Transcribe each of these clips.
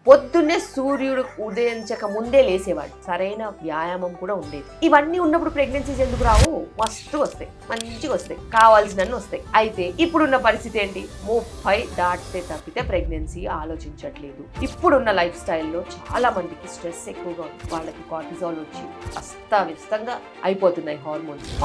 పొద్దున్నే సూర్యుడు ఉదయించక ముందే లేసేవాడు, సరైన వ్యాయామం కూడా ఉండేది. ఇవన్నీ ఉన్నప్పుడు ప్రెగ్నెన్సీస్ ఎందుకు రావు? మస్తు వస్తాయి, మంచిగా వస్తాయి, కావాల్సినన్ని వస్తాయి. అయితే ఇప్పుడున్న పరిస్థితి ఏంటి? 30 దాటితే తప్పితే ప్రెగ్నెన్సీ ఆలోచించట్లేదు. ఇప్పుడున్న లైఫ్ స్టైల్లో చాలా మందికి స్ట్రెస్ ఎక్కువగా ఉంది, వాళ్ళకి కార్టిజాల్ వచ్చి అస్తవ్యస్తంగా అయిపోతున్నాయి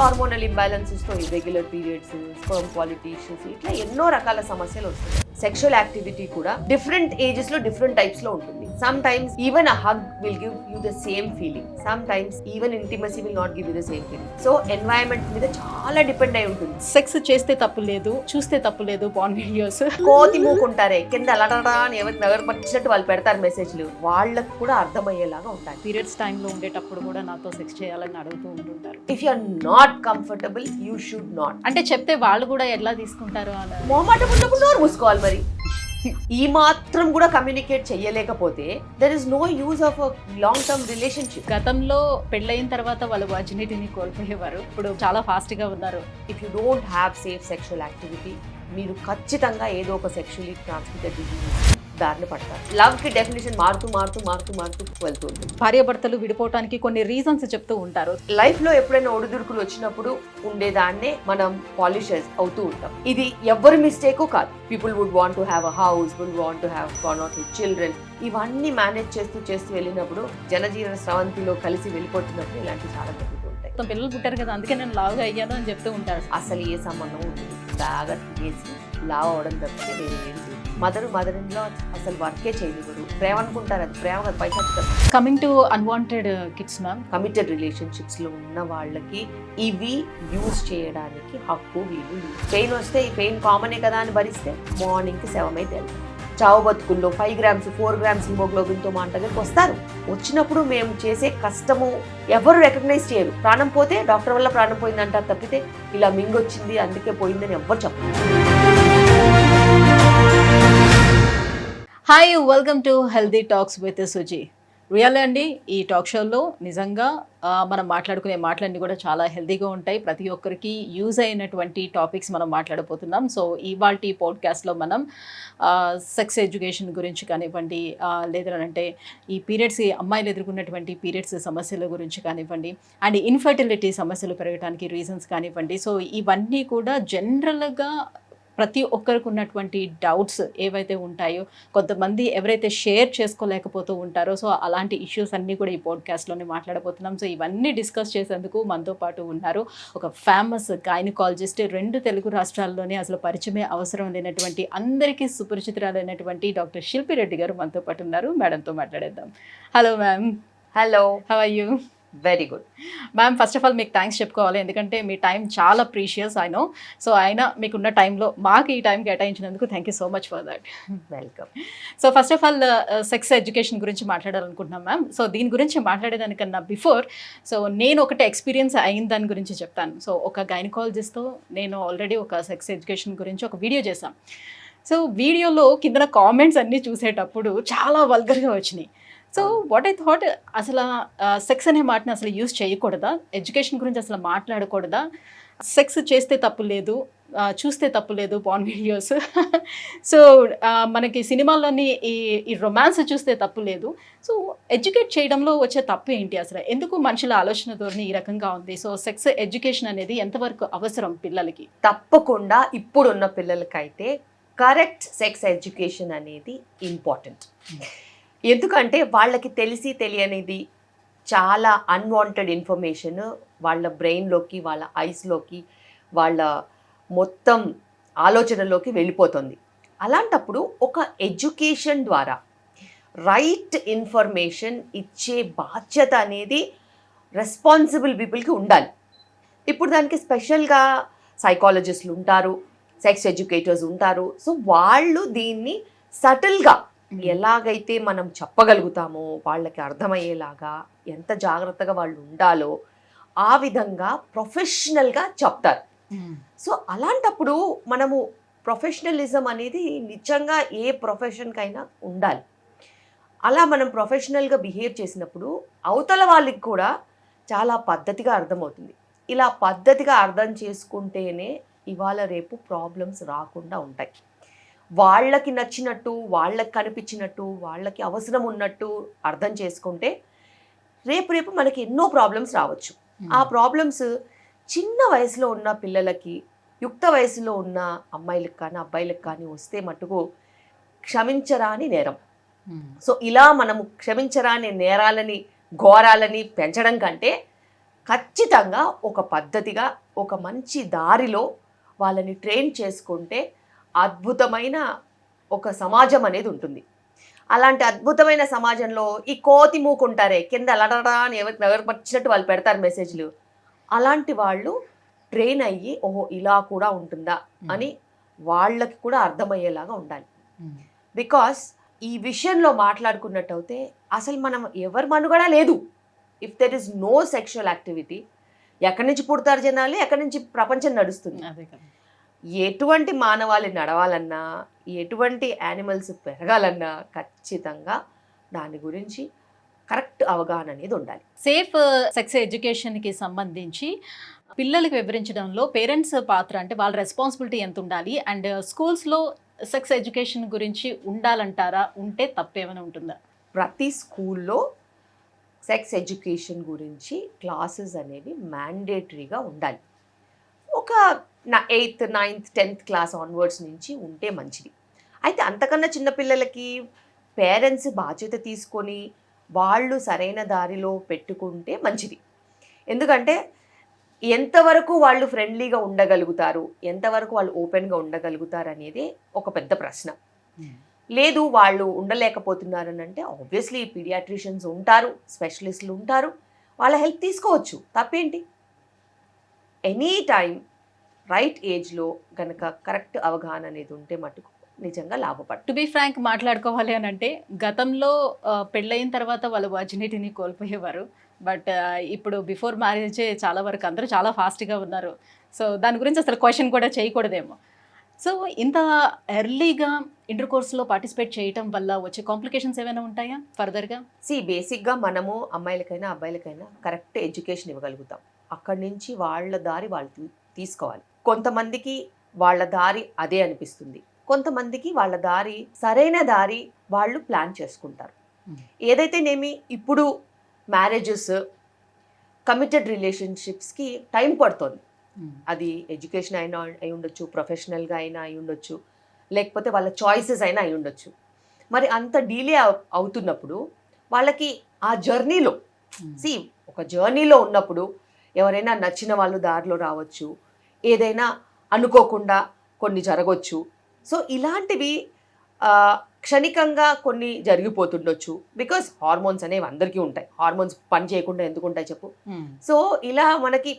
హార్మోనల్ ఇంబ్యాలెన్సెస్ తో irregular periods, sperm quality issues, ఇట్లా ఎన్నో రకాల సమస్యలు వస్తున్నాయి. సెక్షువల్ యాక్టివిటీ కూడా డిఫరెంట్ ఏజెస్ లో డిఫరెంట్ టైప్స్ లో ఉంటుంది. Some times even a hug will give you the same feeling, some times even intimacy will not give you the same feeling. So environment మీద చాలా డిపెండ్ అయి ఉంటుంది. Sex చేస్తే తప్పు లేదు, చూస్తే తప్పు లేదు, పాన్ వీడియోస్ కోతి మూకుంటారే కింద అలాటా అని ఎవరు పట్టినట్టు వాళ్ళు పెడతారు మెసేజ్లు, వాళ్ళకు కూడా అర్థమయ్యేలాగా ఉంటాయి. పీరియడ్స్ టైంలో ఉండేటప్పుడు కూడా నాతో సెక్స్ చేయాలని అడుగుతూ ఉంటుంటారు. If you are not comfortable you should not. అంటే చెప్తే వాళ్ళు కూడా ఎలా తీసుకుంటారు అని మొహమాటం ఉన్నప్పుడు నోరు మూసుకోవాలి. మరి ఈ మాత్రం కూడా కమ్యూనికేట్ చేయలేకపోతే there is no use of long term relationship. గతంలో పెళ్ళైన తర్వాత వాళ్ళు వర్జినిటీని కోల్పోయేవారు, ఇప్పుడు చాలా ఫాస్ట్ గా ఉన్నారు. If you don't have safe sexual activity, మీరు ఖచ్చితంగా ఏదో ఒక సెక్షువల్లీ ట్రాన్స్మిటెడ్ డిజీజ్ దారిని పడతారు. లవ్ కి డెఫినేషన్ మారుతూ వెళ్తుంది. భార్యాభర్తలు విడిపోవటానికి కొన్ని రీజన్స్ చెప్తూ ఉంటారు. లైఫ్ లో ఎప్పుడైనా ఒడిదుడుకులు వచ్చినప్పుడు ఉండేదాన్నే మనం పాలిష్ అవుతూ ఉంటాం. ఇది ఎవరి మిస్టేక్ కాదు. People would want to have a house, would want to have 1 or 2 children. ఇవన్నీ మేనేజ్ చేస్తూ వెళ్ళినప్పుడు జనజీవన స్రవంతిలో కలిసి వెళ్ళిపోతున్నప్పుడు ఇలాంటి చాలా జరుగుతూ ఉంటాయి. పిల్లలు పుట్టారు కదా, అందుకే నేను లావుగా అయ్యాను అని చెప్తూ ఉంటారు. అసలు ఏ సంబంధం ఉంటుంది? బాగా తినేసి లావ్ అవడం తప్పితే వేరే ఏది లేదు. మదర్ ఇన్ లా అసలు వర్కే చేయనివ్వరు. ప్రేమ అనుకుంటారు, అది ప్రేమ కదా, పైసా. Coming to unwanted kids ma'am, committed relationships లో ఉన్న వాళ్ళకి ఇవి యూజ్ చేయడానికి హక్కు వీలు. పెయిన్ వస్తే ఈ పెయిన్ కామనే కదా అని భరిస్తే మార్నింగ్ కి 7 అయితే చావు బతుకుల్లో 5 grams 4 grams హిమోగ్లోబిన్ తో మా దగ్గరికి వస్తారు. వచ్చినప్పుడు మేము చేసే కష్టము ఎవరు రికగ్నైజ్ చేయరు. ప్రాణం పోతే డాక్టర్ వల్ల ప్రాణం పోయిందంటారు తప్పితే ఇలా మింగొచ్చింది అందుకే పోయిందని ఎవ్వరు చెప్పరు. Hi, welcome to healthy talks with Suji. Real అండి, ఈ టాక్ షోలో నిజంగా మనం మాట్లాడుకునే మాటలన్నీ కూడా చాలా హెల్దీగా ఉంటాయి. ప్రతి ఒక్కరికి యూజ్ అయినటువంటి టాపిక్స్ మనం మాట్లాడబోతున్నాం. సో ఇవాల్టి పాడ్కాస్ట్లో మనం సెక్స్ ఎడ్యుకేషన్ గురించి కానివ్వండి, లేదంటే ఈ పీరియడ్స్, అమ్మాయిలు ఎదుర్కొన్నటువంటి పీరియడ్స్ సమస్యల గురించి కానివ్వండి, అండ్ ఇన్ఫర్టిలిటీ సమస్యలు పెరగడానికి రీజన్స్ కానివ్వండి. సో ఇవన్నీ కూడా జనరల్గా ప్రతి ఒక్కరికి ఉన్నటువంటి డౌట్స్ ఏవైతే ఉంటాయో, కొంతమంది ఎవరైతే షేర్ చేసుకోలేకపోతూ ఉంటారో, సో అలాంటి ఇష్యూస్ అన్నీ కూడా ఈ పాడ్కాస్ట్లోనే మాట్లాడబోతున్నాం. సో ఇవన్నీ డిస్కస్ చేసేందుకు మనతో పాటు ఉన్నారు ఒక ఫేమస్ గైనకాలజిస్ట్, 2 తెలుగు రాష్ట్రాల్లోనే అసలు పరిచయమే అవసరం లేనటువంటి, అందరికీ సుపరిచితురాలైనటువంటి డాక్టర్ శిల్పి రెడ్డి గారు మనతో పాటు ఉన్నారు. మేడంతో మాట్లాడేద్దాం. Hello ma'am. Hello, how are you? Very good ma'am. First of all మీకు థ్యాంక్స్ చెప్పుకోవాలి, ఎందుకంటే మీ టైం చాలా ప్రీషియస్ ఐ నో. సో అయినా మీకున్న టైంలో మాకు ఈ టైం కేటాయించినందుకు thank you so much for that. Welcome. So first of all sex education గురించి మాట్లాడాలనుకుంటున్నాం మ్యామ్. సో దీని గురించి మాట్లాడేదానికన్నా బిఫోర్, సో నేను ఒకటి ఎక్స్పీరియన్స్ అయిన దాని గురించి చెప్తాను. సో ఒక గైనకాలజిస్ట్తో నేను ఆల్రెడీ ఒక సెక్స్ ఎడ్యుకేషన్ గురించి ఒక వీడియో చేశాం. సో వీడియోలో కింద కామెంట్స్ అన్నీ చూసేటప్పుడు చాలా వల్గర్గా వచ్చినాయి. సో వాట్ ఐ థాట్, అసలు సెక్స్ అనే మాటని అసలు యూజ్ చేయకూడదా? ఎడ్యుకేషన్ గురించి అసలు మాట్లాడకూడదా? సెక్స్ చేస్తే తప్పు లేదు, చూస్తే తప్పు లేదు, పాన్ వీడియోస్. సో మనకి సినిమాల్లోని ఈ రొమాన్స్ చూస్తే తప్పు లేదు. సో ఎడ్యుకేట్ చేయడంలో వచ్చే తప్పు ఏంటి అసలు? ఎందుకు మనుషుల ఆలోచన ధోరణి ఈ రకంగా ఉంది? సో సెక్స్ ఎడ్యుకేషన్ అనేది ఎంతవరకు అవసరం పిల్లలకి? తప్పకుండా ఇప్పుడున్న పిల్లలకైతే కరెక్ట్ సెక్స్ ఎడ్యుకేషన్ అనేది ఇంపార్టెంట్. ఎందుకంటే వాళ్ళకి తెలియనిది చాలా అన్వాంటెడ్ ఇన్ఫర్మేషన్ వాళ్ళ బ్రెయిన్లోకి, వాళ్ళ ఐస్లోకి, వాళ్ళ మొత్తం ఆలోచనలోకి వెళ్ళిపోతుంది. అలాంటప్పుడు ఒక ఎడ్యుకేషన్ ద్వారా రైట్ ఇన్ఫర్మేషన్ ఇచ్చే బాధ్యత అనేది రెస్పాన్సిబుల్ పీపుల్కి ఉండాలి. ఇప్పుడు దానికి స్పెషల్గా సైకాలజిస్టులు ఉంటారు, సెక్స్ ఎడ్యుకేటర్స్ ఉంటారు. సో వాళ్ళు దీన్ని సటిల్గా ఎలాగైతే మనం చెప్పగలుగుతామో, వాళ్ళకి అర్థమయ్యేలాగా ఎంత జాగ్రత్తగా వాళ్ళు ఉండాలో ఆ విధంగా ప్రొఫెషనల్గా చెప్తారు. సో అలాంటప్పుడు మనము ప్రొఫెషనలిజం అనేది నిజంగా ఏ ప్రొఫెషన్కైనా ఉండాలి. అలా మనం ప్రొఫెషనల్గా బిహేవ్ చేసినప్పుడు అవతల వాళ్ళకి కూడా చాలా పద్ధతిగా అర్థమవుతుంది. ఇలా పద్ధతిగా అర్థం చేసుకుంటేనే ఇవాళ రేపు ప్రాబ్లమ్స్ రాకుండా ఉంటాయి. వాళ్ళకి నచ్చినట్టు, వాళ్ళకి కనిపించినట్టు, వాళ్ళకి అవసరం ఉన్నట్టు అర్థం చేసుకుంటే రేపు మనకి ఎన్నో ప్రాబ్లమ్స్ రావచ్చు. ఆ ప్రాబ్లమ్స్ చిన్న వయసులో ఉన్న పిల్లలకి, యుక్త వయసులో ఉన్న అమ్మాయిలకు కానీ అబ్బాయిలకు కానీ వస్తే మటుకు క్షమించరాని నేరం. సో ఇలా మనము క్షమించరాని నేరాలని, ఘోరాలని పెంచడం కంటే ఖచ్చితంగా ఒక పద్ధతిగా, ఒక మంచి దారిలో వాళ్ళని ట్రైన్ చేసుకుంటే అద్భుతమైన ఒక సమాజం అనేది ఉంటుంది. అలాంటి అద్భుతమైన సమాజంలో ఈ కోతి మూకుంటారే కింద అలడరా అని ఎవరు వచ్చినట్టు వాళ్ళు పెడతారు మెసేజ్లు, అలాంటి వాళ్ళు ట్రైన్ అయ్యి ఓహో ఇలా కూడా ఉంటుందా అని వాళ్ళకి కూడా అర్థమయ్యేలాగా ఉండాలి. బికాస్ ఈ విషయంలో మాట్లాడుకున్నట్టయితే అసలు మనం ఎవరి మనుగడ లేదు. If there is no sexual activity, ఎక్కడి నుంచి పుడతారు జనాలు, ఎక్కడి నుంచి ప్రపంచం నడుస్తుంది. ఎటువంటి మానవాళి నడవాలన్నా, ఎటువంటి యానిమల్స్ పెరగాలన్నా ఖచ్చితంగా దాని గురించి కరెక్ట్ అవగాహన అనేది ఉండాలి. సేఫ్ సెక్స్ ఎడ్యుకేషన్కి సంబంధించి పిల్లలకు వివరించడంలో పేరెంట్స్ పాత్ర, అంటే వాళ్ళ రెస్పాన్సిబిలిటీ ఎంత ఉండాలి, అండ్ స్కూల్స్లో సెక్స్ ఎడ్యుకేషన్ గురించి ఉండాలంటారా, ఉంటే తప్పేమైనా ఉంటుందా? ప్రతి స్కూల్లో సెక్స్ ఎడ్యుకేషన్ గురించి క్లాసెస్ అనేవి మ్యాండేటరీగా ఉండాలి. ఒక 8th, 9th, 10th class onwards నుంచి ఉంటే మంచిది. అయితే అంతకన్నా చిన్నపిల్లలకి పేరెంట్స్ బాధ్యత తీసుకొని వాళ్ళు సరైన దారిలో పెట్టుకుంటే మంచిది. ఎందుకంటే ఎంతవరకు వాళ్ళు ఫ్రెండ్లీగా ఉండగలుగుతారు, ఎంతవరకు వాళ్ళు ఓపెన్గా ఉండగలుగుతారు అనేది ఒక పెద్ద ప్రశ్న. లేదు వాళ్ళు ఉండలేకపోతున్నారని అంటే ఆబ్వియస్లీ పీడియాట్రిషియన్స్ ఉంటారు, స్పెషలిస్టులు ఉంటారు, వాళ్ళ హెల్ప్ తీసుకోవచ్చు, తప్పేంటి. ఎనీ టైం రైట్ ఏజ్లో కనుక కరెక్ట్ అవగాహన అనేది ఉంటే మటుకు నిజంగా లాభపడు. టు బి ఫ్రాంక్ మాట్లాడుకోవాలి అని అంటే గతంలో పెళ్ళయిన తర్వాత వాళ్ళు వర్జినిటీని కోల్పోయేవారు, బట్ ఇప్పుడు బిఫోర్ మ్యారేజే చాలా వరకు అందరూ చాలా ఫాస్ట్గా ఉన్నారు. సో దాని గురించి అసలు క్వశ్చన్ కూడా చేయకూడదేమో. సో ఇంత ఎర్లీగా ఇంటర్ కోర్స్లో పార్టిసిపేట్ చేయటం వల్ల వచ్చే కాంప్లికేషన్స్ ఏమైనా ఉంటాయా ఫర్దర్గా? బేసిక్గా మనము అమ్మాయిలకైనా అబ్బాయిలకైనా కరెక్ట్ ఎడ్యుకేషన్ ఇవ్వగలుగుతాం. అక్కడి నుంచి వాళ్ళ దారి వాళ్ళు తీసుకోవాలి. కొంతమందికి వాళ్ళ దారి అదే అనిపిస్తుంది, కొంతమందికి వాళ్ళ దారి సరైన దారి వాళ్ళు ప్లాన్ చేసుకుంటారు. ఏదైతేనేమి ఇప్పుడు మ్యారేజెస్, కమిటెడ్ రిలేషన్షిప్స్కి టైం పడుతుంది. అది ఎడ్యుకేషన్ అయినా అయి ఉండొచ్చు, ప్రొఫెషనల్గా అయినా అయి ఉండొచ్చు, లేకపోతే వాళ్ళ చాయిసెస్ అయినా అయి ఉండొచ్చు. మరి అంత డీలే అవుతున్నప్పుడు వాళ్ళకి ఆ జర్నీలో ఒక జర్నీలో ఉన్నప్పుడు ఎవరైనా నచ్చిన వాళ్ళు దారిలో రావచ్చు, ఏదైనా అనుకోకుండా కొన్ని జరగవచ్చు. సో ఇలాంటివి క్షణికంగా కొన్ని జరిగిపోతుండొచ్చు. బికాస్ హార్మోన్స్ అనేవి అందరికీ ఉంటాయి, హార్మోన్స్ పని చేయకుండా ఎందుకు ఉంటాయి చెప్పు. సో ఇలా మనకి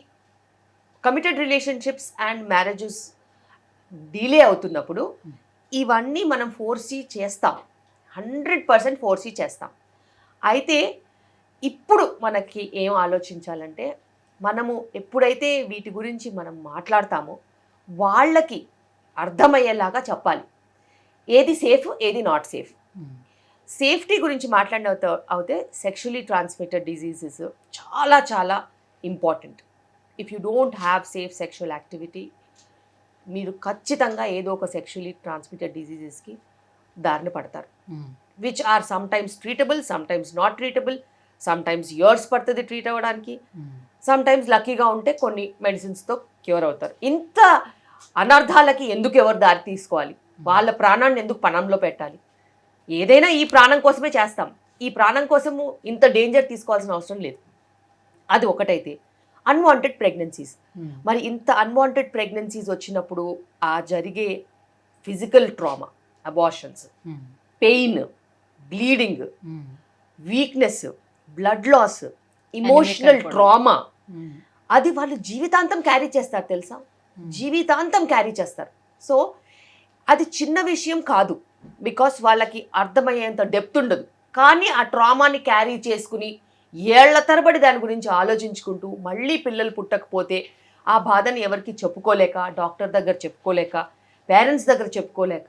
committed relationships and marriages delay అవుతున్నప్పుడు ఇవన్నీ మనం ఫోర్సీ చేస్తాం, 100% ఫోర్సీ చేస్తాం. అయితే ఇప్పుడు మనకి ఏం ఆలోచించాలంటే, మనము ఎప్పుడైతే వీటి గురించి మనం మాట్లాడతామో వాళ్ళకి అర్థమయ్యేలాగా చెప్పాలి, ఏది సేఫ్ ఏది నాట్ సేఫ్. సేఫ్టీ గురించి మాట్లాడిన అవుతే సెక్షువలీ ట్రాన్స్మిటెడ్ డిజీజెస్ చాలా చాలా important. If you don't have safe sexual activity, మీరు ఖచ్చితంగా ఏదో ఒక సెక్షువలీ ట్రాన్స్మిటెడ్ డిజీజెస్కి దారిన పడతారు, which or sometimes treatable, sometimes not treatable, sometimes years పడుతుంది ట్రీట్ అవ్వడానికి, సమ్టైమ్స్ లక్కీగా ఉంటే కొన్ని మెడిసిన్స్తో క్యూర్ అవుతారు. ఇంత అనర్థాలకి ఎందుకు ఎవరు దారి తీసుకోవాలి? వాళ్ళ ప్రాణాన్ని ఎందుకు పణంలో పెట్టాలి? ఏదైనా ఈ ప్రాణం కోసమే చేస్తాం, ఈ ప్రాణం కోసము ఇంత డేంజర్ తీసుకోవాల్సిన అవసరం లేదు. అది ఒకటైతే అన్వాంటెడ్ ప్రెగ్నెన్సీస్, మరి ఇంత అన్వాంటెడ్ ప్రెగ్నెన్సీస్ వచ్చినప్పుడు ఆ జరిగే physical trauma, abortions, pain, bleeding, weakness, blood loss, emotional trauma, అది వాళ్ళు జీవితాంతం క్యారీ చేస్తారు తెలుసా, జీవితాంతం క్యారీ చేస్తారు. సో అది చిన్న విషయం కాదు, బికాస్ వాళ్ళకి అర్థమయ్యేంత డెప్త్ ఉండదు. కానీ ఆ ట్రామాని క్యారీ చేసుకుని ఏళ్ల తరబడి దాని గురించి ఆలోచించుకుంటూ మళ్ళీ పిల్లలు పుట్టకపోతే ఆ బాధని ఎవరికి చెప్పుకోలేక, డాక్టర్ దగ్గర చెప్పుకోలేక, పేరెంట్స్ దగ్గర చెప్పుకోలేక,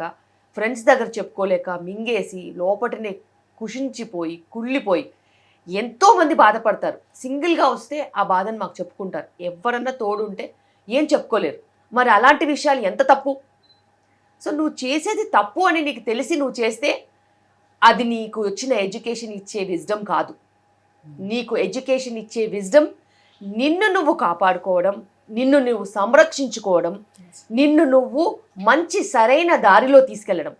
ఫ్రెండ్స్ దగ్గర చెప్పుకోలేక మింగేసి లోపటినే కుషించిపోయి కుళ్ళిపోయి ఎంతోమంది బాధపడతారు. సింగిల్గా వస్తే ఆ బాధను మాకు చెప్పుకుంటారు, ఎవరన్నా తోడుంటే ఏం చెప్పుకోలేరు. మరి అలాంటి విషయాలు ఎంత తప్పు. సో నువ్వు చేసేది తప్పు అని నీకు తెలిసి నువ్వు చేస్తే అది నీకు వచ్చిన ఎడ్యుకేషన్ ఇచ్చే విజ్డమ్ కాదు. నీకు ఎడ్యుకేషన్ ఇచ్చే విజ్డమ్ నిన్ను నువ్వు కాపాడుకోవడం, నిన్ను నువ్వు సంరక్షించుకోవడం, నిన్ను నువ్వు మంచి సరైన దారిలో తీసుకెళ్ళడం.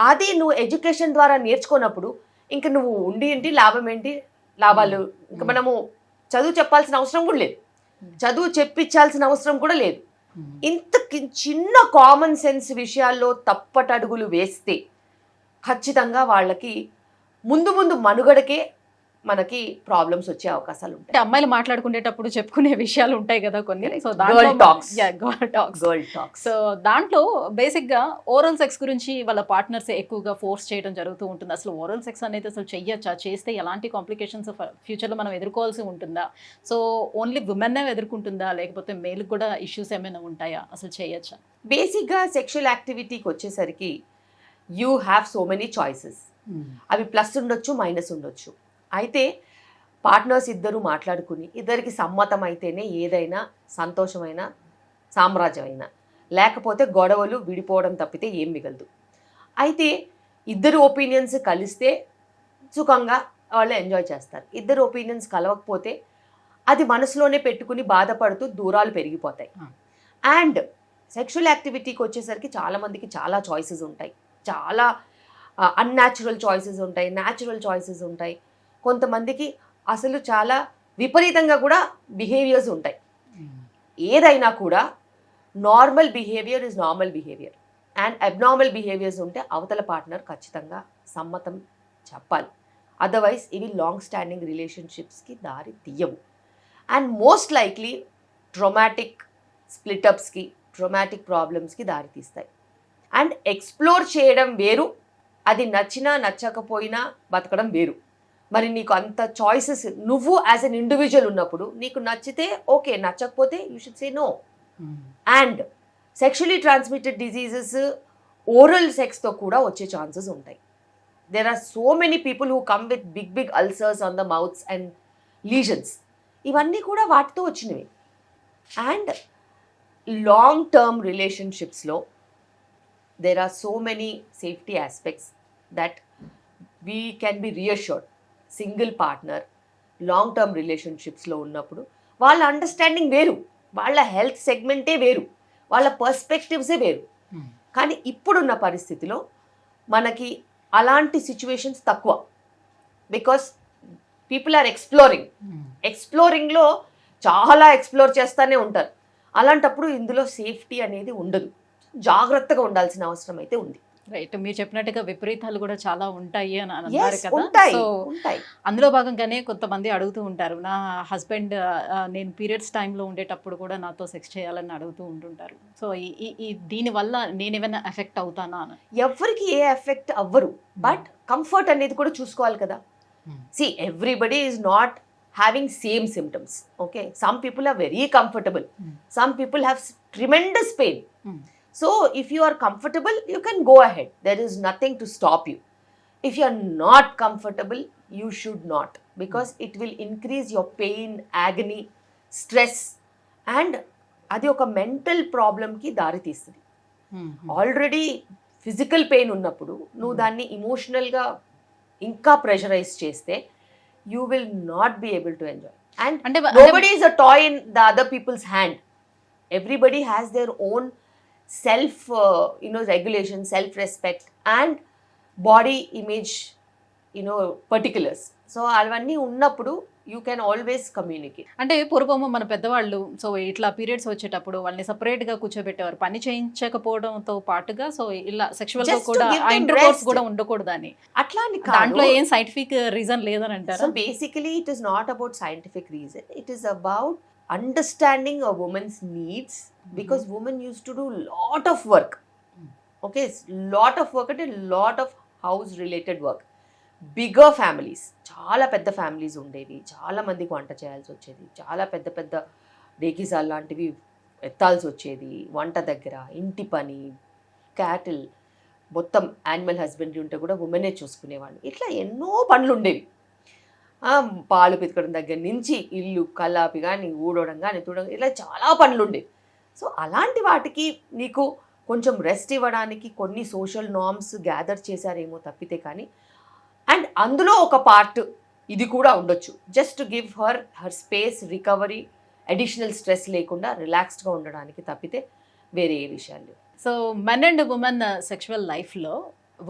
అది నువ్వు ఎడ్యుకేషన్ ద్వారా నేర్చుకున్నప్పుడు ఇంక నువ్వు ఉండి ఏంటి లాభం ఏంటి, లాభాలు ఇంకా మనము చదువు చెప్పాల్సిన అవసరం కూడా లేదు, చదువు చెప్పించాల్సిన అవసరం కూడా లేదు. ఇంత చిన్న కామన్ సెన్స్ విషయాల్లో తప్పటడుగులు వేస్తే ఖచ్చితంగా వాళ్ళకి ముందు ముందు మనుగడకే మనకి ప్రాబ్లమ్స్ వచ్చే అవకాశాలు ఉంటాయి. అంటే అమ్మాయిలు మాట్లాడుకునేటప్పుడు చెప్పుకునే విషయాలు ఉంటాయి కదా కొన్ని. So girl talks. సో దాంట్లో బేసిక్ గా ఓరల్ సెక్స్ గురించి వాళ్ళ పార్ట్నర్స్ ఎక్కువగా ఫోర్స్ చేయడం జరుగుతూ ఉంటుంది. అసలు ఓరల్ సెక్స్ అనేది అసలు చెయ్యొచ్చా, చేస్తే ఎలాంటి కాంప్లికేషన్స్ ఫ్యూచర్ లో మనం ఎదుర్కోవాల్సి ఉంటుందా, సో ఓన్లీ ఉమెన్ ఎదుర్కొంటుందా లేకపోతే మేల్ కూడా ఇష్యూస్ ఏమైనా ఉంటాయా, అసలు చేయొచ్చా? బేసిక్ గా సెక్షువల్ యాక్టివిటీకి వచ్చేసరికి you have so many choices. అవి ప్లస్ ఉండొచ్చు, మైనస్ ఉండొచ్చు. అయితే పార్ట్నర్స్ ఇద్దరు మాట్లాడుకుని ఇద్దరికి సమ్మతం అయితేనే ఏదైనా సంతోషమైన సామ్రాజ్యమైన, లేకపోతే గొడవలు విడిపోవడం తప్పితే ఏం మిగలదు. అయితే ఇద్దరు ఒపీనియన్స్ కలిస్తే సుఖంగా వాళ్ళు ఎంజాయ్ చేస్తారు. ఇద్దరు ఒపీనియన్స్ కలవకపోతే అది మనసులోనే పెట్టుకుని బాధపడుతూ దూరాలు పెరిగిపోతాయి. అండ్ సెక్షువల్ యాక్టివిటీకి వచ్చేసరికి చాలామందికి చాలా చాయిసెస్ ఉంటాయి, చాలా అన్యాచురల్ చాయిసెస్ ఉంటాయి, న్యాచురల్ చాయిసెస్ ఉంటాయి. కొంతమందికి అసలు చాలా విపరీతంగా కూడా బిహేవియర్స్ ఉంటాయి. ఏదైనా కూడా normal behaviour is normal behaviour, and abnormal behaviours ఉంటే అవతల పార్ట్నర్ ఖచ్చితంగా సమ్మతం చెప్పాలి. అదర్వైజ్ ఇవి లాంగ్ స్టాండింగ్ రిలేషన్షిప్స్కి దారి తీయవు. అండ్ మోస్ట్ లైక్లీ ట్రొమాటిక్ స్ప్లిటప్స్కి, ట్రొమాటిక్ ప్రాబ్లమ్స్కి దారి తీస్తాయి. అండ్ ఎక్స్ప్లోర్ చేయడం వేరు, అది నచ్చినా నచ్చకపోయినా బతకడం వేరు. మరి నీకు అంత చాయిసెస్ నువ్వు యాజ్ అన్ ఇండివిజువల్ ఉన్నప్పుడు నీకు నచ్చితే ఓకే, నచ్చకపోతే you should say no. And sexually transmitted diseases oral సెక్స్తో కూడా వచ్చే ఛాన్సెస్ ఉంటాయి. There are so many people who come with big big ulcers on the mouths and lesions. ఇవన్నీ కూడా వాటితో వచ్చినవి. అండ్ లాంగ్ టర్మ్ రిలేషన్షిప్స్లో there are so many safety aspects that we can be reassured. Single partner long term రిలేషన్షిప్స్లో ఉన్నప్పుడు వాళ్ళ understanding వేరు, వాళ్ళ హెల్త్ సెగ్మెంటే వేరు, వాళ్ళ పర్స్పెక్టివ్సే వేరు. కానీ ఇప్పుడున్న పరిస్థితిలో మనకి అలాంటి సిచ్యువేషన్స్ తక్కువ. బికాస్ పీపుల్ ఆర్ ఎక్స్ప్లోరింగ్లో చాలా ఎక్స్ప్లోర్ చేస్తూనే ఉంటారు. అలాంటప్పుడు ఇందులో సేఫ్టీ అనేది ఉండదు. జాగ్రత్తగా ఉండాల్సిన అవసరం అయితే ఉంది. రైట్, మీరు చెప్పినట్టుగా విపరీతాలు కూడా చాలా ఉంటాయి అని అన్నారు కదా. సో అందులో భాగంగానే కొంతమంది అడుగుతూ ఉంటారు, నా హస్బెండ్ నేను పీరియడ్స్ టైంలో ఉండేటప్పుడు కూడా నాతో సెక్స్ చేయాలని అడుగుతూ ఉంటుంటారు. సో ఈ దీనివల్ల నేను ఏమైనా ఎఫెక్ట్ అవుతానా అని. ఎవరికి ఏ ఎఫెక్ట్ అవ్వరు, బట్ కంఫర్ట్ అనేది కూడా చూసుకోవాలి కదా. See everybody is not having same symptoms. Okay, some people are very comfortable, some people have tremendous pain. So if you are comfortable, you can go ahead, there is nothing to stop you. If you are not comfortable, you should not, because it will increase your pain, agony, stress, and adi oka mental problem ki dari teestundi. Already physical pain ఉన్నప్పుడు నువ్వు దాన్ని emotional గా ఇంకా pressurise చేస్తే you will not be able to enjoy. And nobody is a toy in the other people's hand. Everybody has their own self regulation, self respect, and body image particulars. So అవన్నీ ఉన్నప్పుడు you can always communicate. అంటే పూర్వము మన పెద్దవాళ్ళు so ఇట్లా periods వచ్చేటప్పుడు వాళ్ళని సపరేట్గా కూర్చోబెట్టేవారు, పని చేయించకపోవడంతో పాటుగా. సో ఇలా సెక్షువల్ గా కూడా ఇంటర్కోర్స్ కూడా ఉండకూడదని. అట్లా దాంట్లో ఏం సైంటిఫిక్ రీజన్ లేదని అంటారు. So basically it is not about scientific reason, it is about understanding a women's needs, because women use to do lot of work. Okay, lot of work అంటే lot of house related work. Bigger families, చాలా పెద్ద families ఉండేవి, చాలా మందికి వంట చేయాల్సి వచ్చేది, చాలా పెద్ద పెద్ద డేకిసాల్ లాంటివి ఎత్తాల్సి వచ్చేది, వంట దగ్గర ఇంటి పని, క్యాటిల్, మొత్తం యానిమల్ హస్బెండరీ ఉంటే కూడా ఉమెనే చూసుకునేవాళ్ళు. ఇట్లా ఎన్నో పనులు ఉండేవి. పాలు పితకడం దగ్గర నుంచి ఇల్లు కల్లాపి కానీ ఊడవడం కానీ తుడడం, ఇట్లా చాలా పనులు ఉండేవి. సో అలాంటి వాటికి నీకు కొంచెం రెస్ట్ ఇవ్వడానికి కొన్ని సోషల్ నార్మ్స్ గ్యాదర్ చేశారేమో తప్పితే కానీ, అండ్ అందులో ఒక పార్ట్ ఇది కూడా ఉండొచ్చు, just give her space, recovery, additional stress లేకుండా రిలాక్స్డ్గా ఉండడానికి తప్పితే వేరే ఏ విషయాలు లేవు. So men and women sexual లైఫ్లో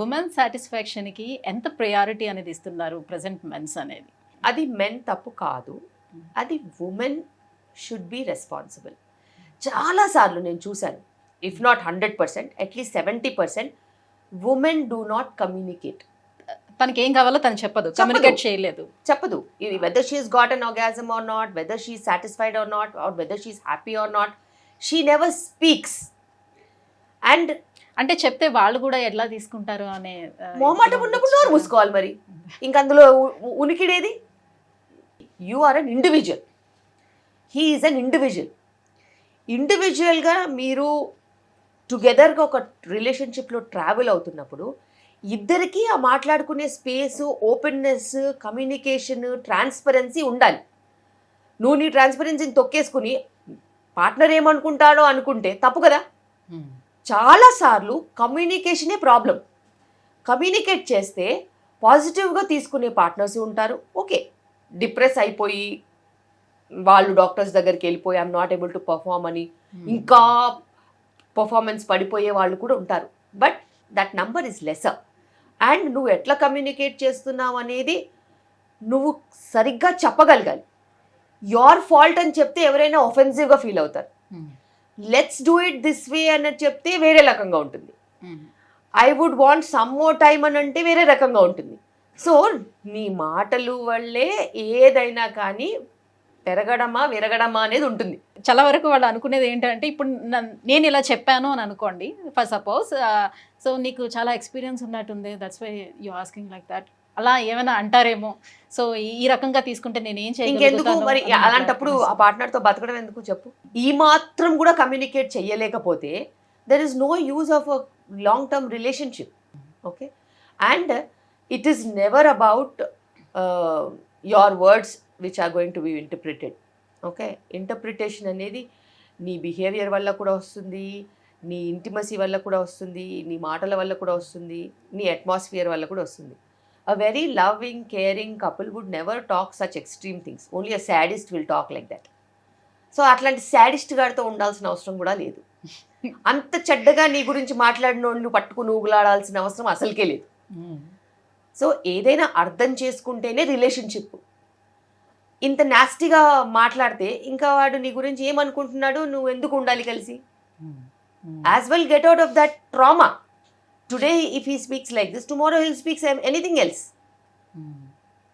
ఉమెన్ సాటిస్ఫాక్షన్కి ఎంత ప్రయారిటీ అనేది ఇస్తున్నారు ప్రజెంట్ మెన్స్ అనేది? అది మెన్ తప్పు కాదు, అది ఉమెన్ షుడ్ బి రెస్పాన్సిబుల్. చాలాసార్లు నేను చూశాను, if not 100%, at least 70% women do not communicate. తనకి ఏం కావాలో తను కమ్యూనికేట్ చేయలేదు, చెప్పదు. ఇది whether she's got an orgasm or not, whether she satisfied or not, or whether she's happy or not, she never speaks. And అంటే చెప్తే వాళ్ళు కూడా ఎట్లా తీసుకుంటారు అనే మొహమాటం ఉన్నప్పుడు నోరు మూసుకోవాలి మరి, ఇంక అందులో ఉనికిడేది. You are an individual, he is an individual. ఇండివిజువల్గా మీరు టుగెదర్గా ఒక రిలేషన్షిప్లో ట్రావెల్ అవుతున్నప్పుడు ఇద్దరికీ ఆ మాట్లాడుకునే స్పేసు, ఓపెన్నెస్, కమ్యూనికేషన్, ట్రాన్స్పరెన్సీ ఉండాలి. నువ్వు నీ ట్రాన్స్పరెన్సీని తొక్కేసుకుని పార్ట్నర్ ఏమనుకుంటాడో అనుకుంటే తప్పు కదా. చాలాసార్లు కమ్యూనికేషనే ప్రాబ్లం. కమ్యూనికేట్ చేస్తే పాజిటివ్గా తీసుకునే పార్ట్నర్స్ ఉంటారు. ఓకే, డిప్రెస్ అయిపోయి వాళ్ళు డాక్టర్స్ దగ్గరికి వెళ్ళిపోయి I'm not able to perform అని ఇంకా పర్ఫార్మెన్స్ పడిపోయే వాళ్ళు కూడా ఉంటారు. But that number is lesser. And నువ్వు ఎట్లా కమ్యూనికేట్ చేస్తున్నావు అనేది నువ్వు సరిగ్గా చెప్పగలగాలి. యోర్ ఫాల్ట్ అని చెప్తే ఎవరైనా ఒఫెన్సివ్గా ఫీల్ అవుతారు. Let's do it this way అన్నది చెప్తే వేరే రకంగా ఉంటుంది. I would want some more time అని అంటే వేరే రకంగా ఉంటుంది. సో నీ మాటలు వల్లే ఏదైనా కానీ పెరగడమా విరగడమా అనేది ఉంటుంది. చాలా వరకు వాళ్ళు అనుకునేది ఏంటంటే, ఇప్పుడు నేను ఇలా చెప్పాను అని అనుకోండి ఫర్ సపోజ్, సో నీకు చాలా ఎక్స్పీరియన్స్ ఉన్నట్టుంది, that's why you asking like that, అలా ఏమైనా అంటారేమో. సో ఈ రకంగా తీసుకుంటే నేను ఏం ఇంకెందుకు మరి అలాంటప్పుడు ఆ పార్ట్నర్తో బతకడం ఎందుకు చెప్పు. ఈ మాత్రం కూడా కమ్యూనికేట్ చెయ్యలేకపోతే there is no use of a long term relationship. Okay, and it is never about your words which are going to be interpreted. Okay, interpretation అనేది నీ బిహేవియర్ వల్ల కూడా వస్తుంది, నీ ఇంటిమసీ వల్ల కూడా వస్తుంది, నీ మాటల వల్ల కూడా వస్తుంది, నీ అట్మాస్ఫియర్ వల్ల కూడా వస్తుంది. A very loving, caring couple would never talk such extreme things. Only a sadist will talk like that. So అట్లాంటి సాడిస్ట్ గారితో ఉండాల్సిన అవసరం కూడా లేదు. అంత చెడ్డగా నీ గురించి మాట్లాడినోళ్ళు పట్టుకుని ఊగులాడాల్సిన అవసరం అసలుకే లేదు. సో ఏదైనా అర్థం చేసుకుంటేనే రిలేషన్షిప్. ఇంత నాస్టీగా మాట్లాడితే ఇంకా వాడు నీ గురించి ఏమనుకుంటున్నాడు, నువ్వు ఎందుకు ఉండాలి కలిసి. As well get out of that trauma. Today if he speaks like this, tomorrow he'll speak anything else.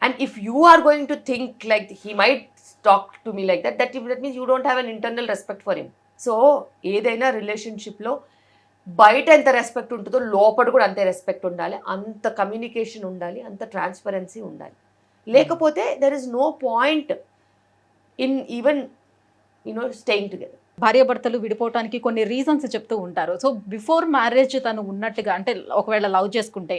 And if you are going to think like he might talk to me like that, that means you don't have an internal respect for him. So ఏదైనా రిలేషన్షిప్లో బయట ఎంత respect ఉంటుందో లోపల కూడా అంతే respect ఉండాలి, అంత కమ్యూనికేషన్ ఉండాలి, అంత ట్రాన్స్పరెన్సీ ఉండాలి. లేకపోతే there is no point in even staying together. భార్యాభర్తలు విడిపోవటానికి కొన్ని రీజన్స్ చెప్తూ ఉంటారు. సో బిఫోర్ మ్యారేజ్ తను ఉన్నట్టుగా, అంటే ఒకవేళ లవ్ చేసుకుంటే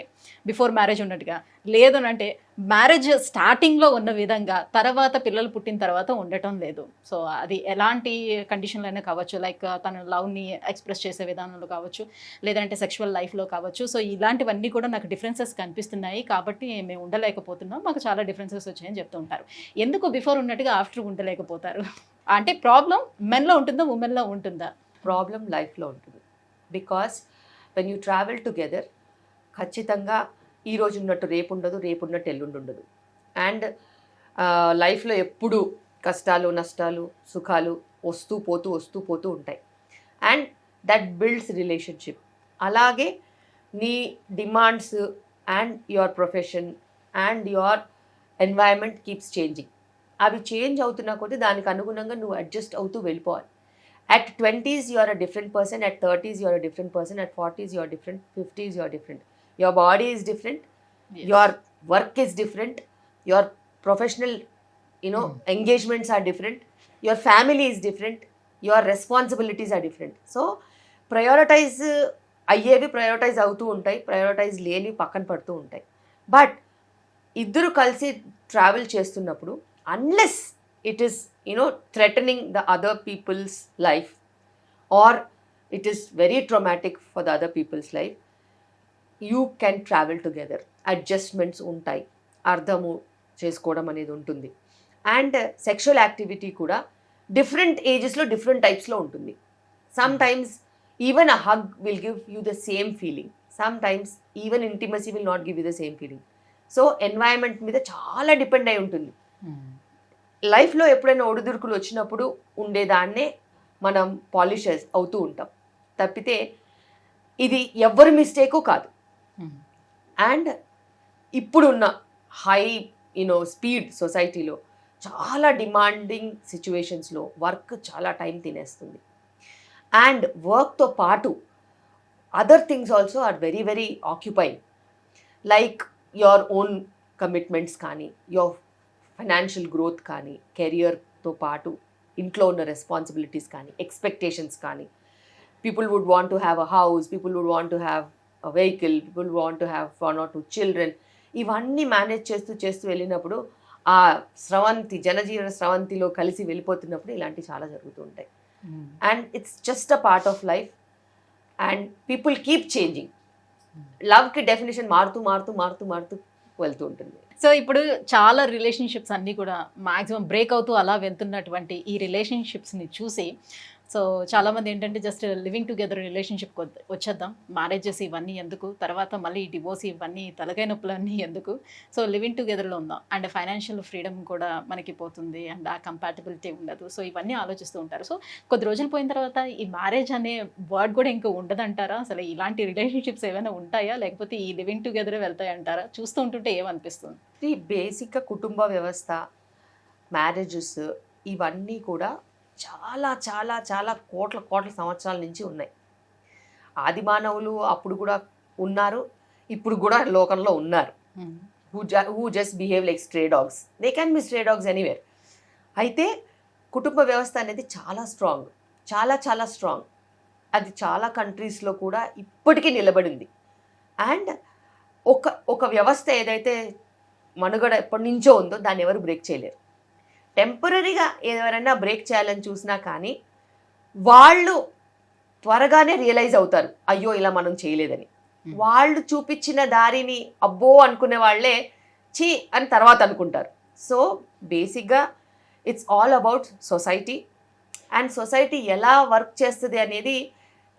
బిఫోర్ మ్యారేజ్ ఉన్నట్టుగా, లేదు అంటే మ్యారేజ్ స్టార్టింగ్లో ఉన్న విధంగా తర్వాత పిల్లలు పుట్టిన తర్వాత ఉండటం లేదు. సో అది ఎలాంటి కండిషన్లో అయినా కావచ్చు, లైక్ తన లవ్ని ఎక్స్ప్రెస్ చేసే విధానంలో కావచ్చు, లేదంటే సెక్షువల్ లైఫ్లో కావచ్చు. సో ఇలాంటివన్నీ కూడా నాకు డిఫరెన్సెస్ కనిపిస్తున్నాయి కాబట్టి మేము ఉండలేకపోతున్నాం, మాకు చాలా డిఫరెన్సెస్ వచ్చాయని చెప్తూ ఉంటారు. ఎందుకు బిఫోర్ ఉన్నట్టుగా ఆఫ్టర్ ఉండలేకపోతారు? అంటే ప్రాబ్లం మెన్లో ఉంటుందా ఉమెన్లో ఉంటుందా? ప్రాబ్లం లైఫ్లో ఉంటుంది. Because when you travel together ఖచ్చితంగా ఈ రోజు ఉన్నట్టు రేపు ఉండదు, రేపు ఉన్నట్టు ఎల్లుండి ఉండదు. అండ్ లైఫ్లో ఎప్పుడు కష్టాలు నష్టాలు సుఖాలు వస్తూ పోతూ ఉంటాయి. And that builds relationship. అలాగే నీ demands and your profession and your environment keeps changing. అవి చేంజ్ అవుతున్నా కొద్దీ దానికి అనుగుణంగా నువ్వు అడ్జస్ట్ అవుతూ వెళ్ళిపోవాలి. At 20s you are a different person, at 30s you are a different person, at 40s you are different, 50s you are different. Your body is different, yes. Your work is different, your professional engagements are different, your family is different, your responsibilities are different. So prioritize అయ్యేవి prioritize అవుతూ ఉంటాయి, prioritize లేని పక్కన పడుతూ ఉంటాయి. But ఇద్దరు కలిసి travel చేస్తున్నప్పుడు unless it is threatening the other people's life or it is very traumatic for the other people's life, you can travel together, adjustments ఉంటాయి, అర్థము చేసుకోవడం అనేది ఉంటుంది. అండ్ సెక్షువల్ యాక్టివిటీ కూడా డిఫరెంట్ ఏజెస్లో డిఫరెంట్ టైప్స్లో ఉంటుంది. Some times even a hug will give you the same feeling, some times even intimacy will not give you the same feeling. So environment మీద చాలా డిపెండ్ అయి ఉంటుంది. లైఫ్లో ఎప్పుడైనా ఒడిదుడుకులు వచ్చినప్పుడు ఉండేదాన్నే మనం పాలిష్ అవుతూ ఉంటాం తప్పితే ఇది ఎవ్వరి మిస్టేకు కాదు. అండ్ ఇప్పుడున్న హై స్పీడ్ సొసైటీలో చాలా డిమాండింగ్ సిచ్యువేషన్స్లో వర్క్ చాలా టైం తినేస్తుంది. అండ్ వర్క్తో పాటు other things also are very very occupying, like your own commitments కానీ, యువర్ ఫైనాన్షియల్ గ్రోత్ కానీ, కెరియర్తో పాటు ఇంట్లో ఉన్న రెస్పాన్సిబిలిటీస్ కానీ, ఎక్స్పెక్టేషన్స్ కానీ. People would want to have a house, people would want to have a vehicle, people want to have 1 or 2 children. ఇవన్నీ manage చేస్తూ వెళ్ళినప్పుడు ఆ జనజీవన స్రవంతిలో కలిసి వెళ్ళిపోతున్నప్పుడు ఇలాంటివి చాలా జరుగుతూ ఉంటాయి. And it's just a part of life and people keep changing. లవ్కి డెఫినేషన్ మారుతూ వెళ్తూ ఉంటుంది. సో ఇప్పుడు చాలా రిలేషన్షిప్స్ అన్నీ కూడా మాక్సిమం బ్రేక్ అవుతూ అలా వెళ్తున్నటువంటి ఈ రిలేషన్షిప్స్ని చూసి సో చాలామంది ఏంటంటే జస్ట్ లివింగ్ టుగెదర్ రిలేషన్షిప్ వచ్చేద్దాం, మ్యారేజెస్ ఇవన్నీ ఎందుకు, తర్వాత మళ్ళీ డివోర్స్ ఇవన్నీ తలకాయ నొప్పులన్నీ ఎందుకు, సో లివింగ్ టుగెదర్లో ఉందాం అండ్ ఫైనాన్షియల్ ఫ్రీడమ్ కూడా మనకి పోతుంది అండ్ ఆ కంపాటబిలిటీ ఉండదు. సో ఇవన్నీ ఆలోచిస్తూ ఉంటారు. సో కొద్ది రోజులు పోయిన తర్వాత ఈ మ్యారేజ్ అనే వర్డ్ కూడా ఇంకా ఉండదంటారా? అసలు ఇలాంటి రిలేషన్షిప్స్ ఏమైనా ఉంటాయా, లేకపోతే ఈ లివింగ్ టుగెదర్ వెళ్తాయంటారా? చూస్తూ ఉంటుంటే ఏమనిపిస్తుంది? ఈ బేసిక్గా కుటుంబ వ్యవస్థ, మ్యారేజెస్ ఇవన్నీ కూడా చాలా చాలా చాలా కోట్ల సంవత్సరాల నుంచి ఉన్నాయి. ఆది మానవులు అప్పుడు కూడా ఉన్నారు, ఇప్పుడు కూడా లోకంలో ఉన్నారు. Who just behave like stray dogs, they can be stray dogs anywhere. అయితే కుటుంబ వ్యవస్థ అనేది చాలా స్ట్రాంగ్, చాలా చాలా స్ట్రాంగ్. అది చాలా కంట్రీస్లో కూడా ఇప్పటికీ నిలబడింది. అండ్ ఒక వ్యవస్థ ఏదైతే మనుగడ ఎప్పటి నుంచో ఉందో దాన్ని ఎవరు బ్రేక్ చేయలేరు. టెంపరీగా ఎవరైనా బ్రేక్ చేయాలని చూసినా కానీ వాళ్ళు త్వరగానే రియలైజ్ అవుతారు, అయ్యో ఇలా మనం చేయలేదని. వాళ్ళు చూపించిన దారిని అబ్బో అనుకునే వాళ్ళే చీ అని తర్వాత అనుకుంటారు. సో బేసిక్గా it's all about society. And society ఎలా వర్క్ చేస్తుంది అనేది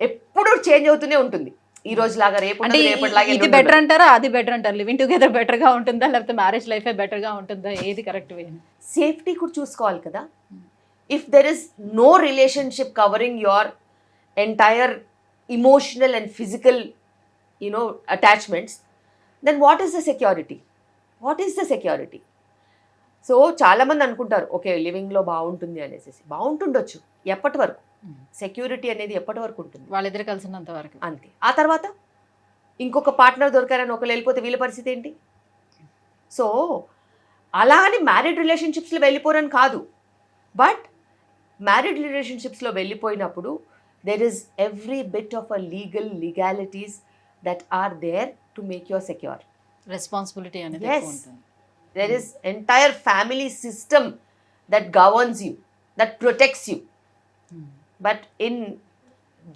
ఎప్పుడూ చేంజ్ అవుతూనే ఉంటుంది. ఈ రోజు లాగా రేపటిలాగా ఇది బెటర్ అంటారా, అది బెటర్ అంటారు? లివింగ్ టుగెదర్ బెటర్గా ఉంటుందా, లేకపోతే మ్యారేజ్ లైఫే బెటర్గా ఉంటుందా? ఏది కరెక్ట్ వే? సేఫ్టీ కూడా చూసుకోవాలి కదా. If there is no relationship covering your entire emotional and physical attachments, then what is the security? So చాలామంది అనుకుంటారు ఓకే లివింగ్లో బాగుంటుంది అనేసి. బాగుంటుండొచ్చు ఎప్పటి వరకు, సెక్యూరిటీ అనేది ఎప్పటి వరకు ఉంటుంది? వాళ్ళిద్దరు కలిసినంత వరకు అంతే. ఆ తర్వాత ఇంకొక పార్ట్నర్ దొరికారని ఒకరు వెళ్ళిపోతే వీళ్ళ పరిస్థితి ఏంటి? సో అలా అని మ్యారీడ్ రిలేషన్షిప్స్లో వెళ్ళిపోరని కాదు, బట్ మ్యారీడ్ రిలేషన్షిప్స్లో వెళ్ళిపోయినప్పుడు there is every bit of a legalities that are there to make your secure. Responsibility అనేది ఉంటుంది. There is entire family system that governs you, that protects you. But in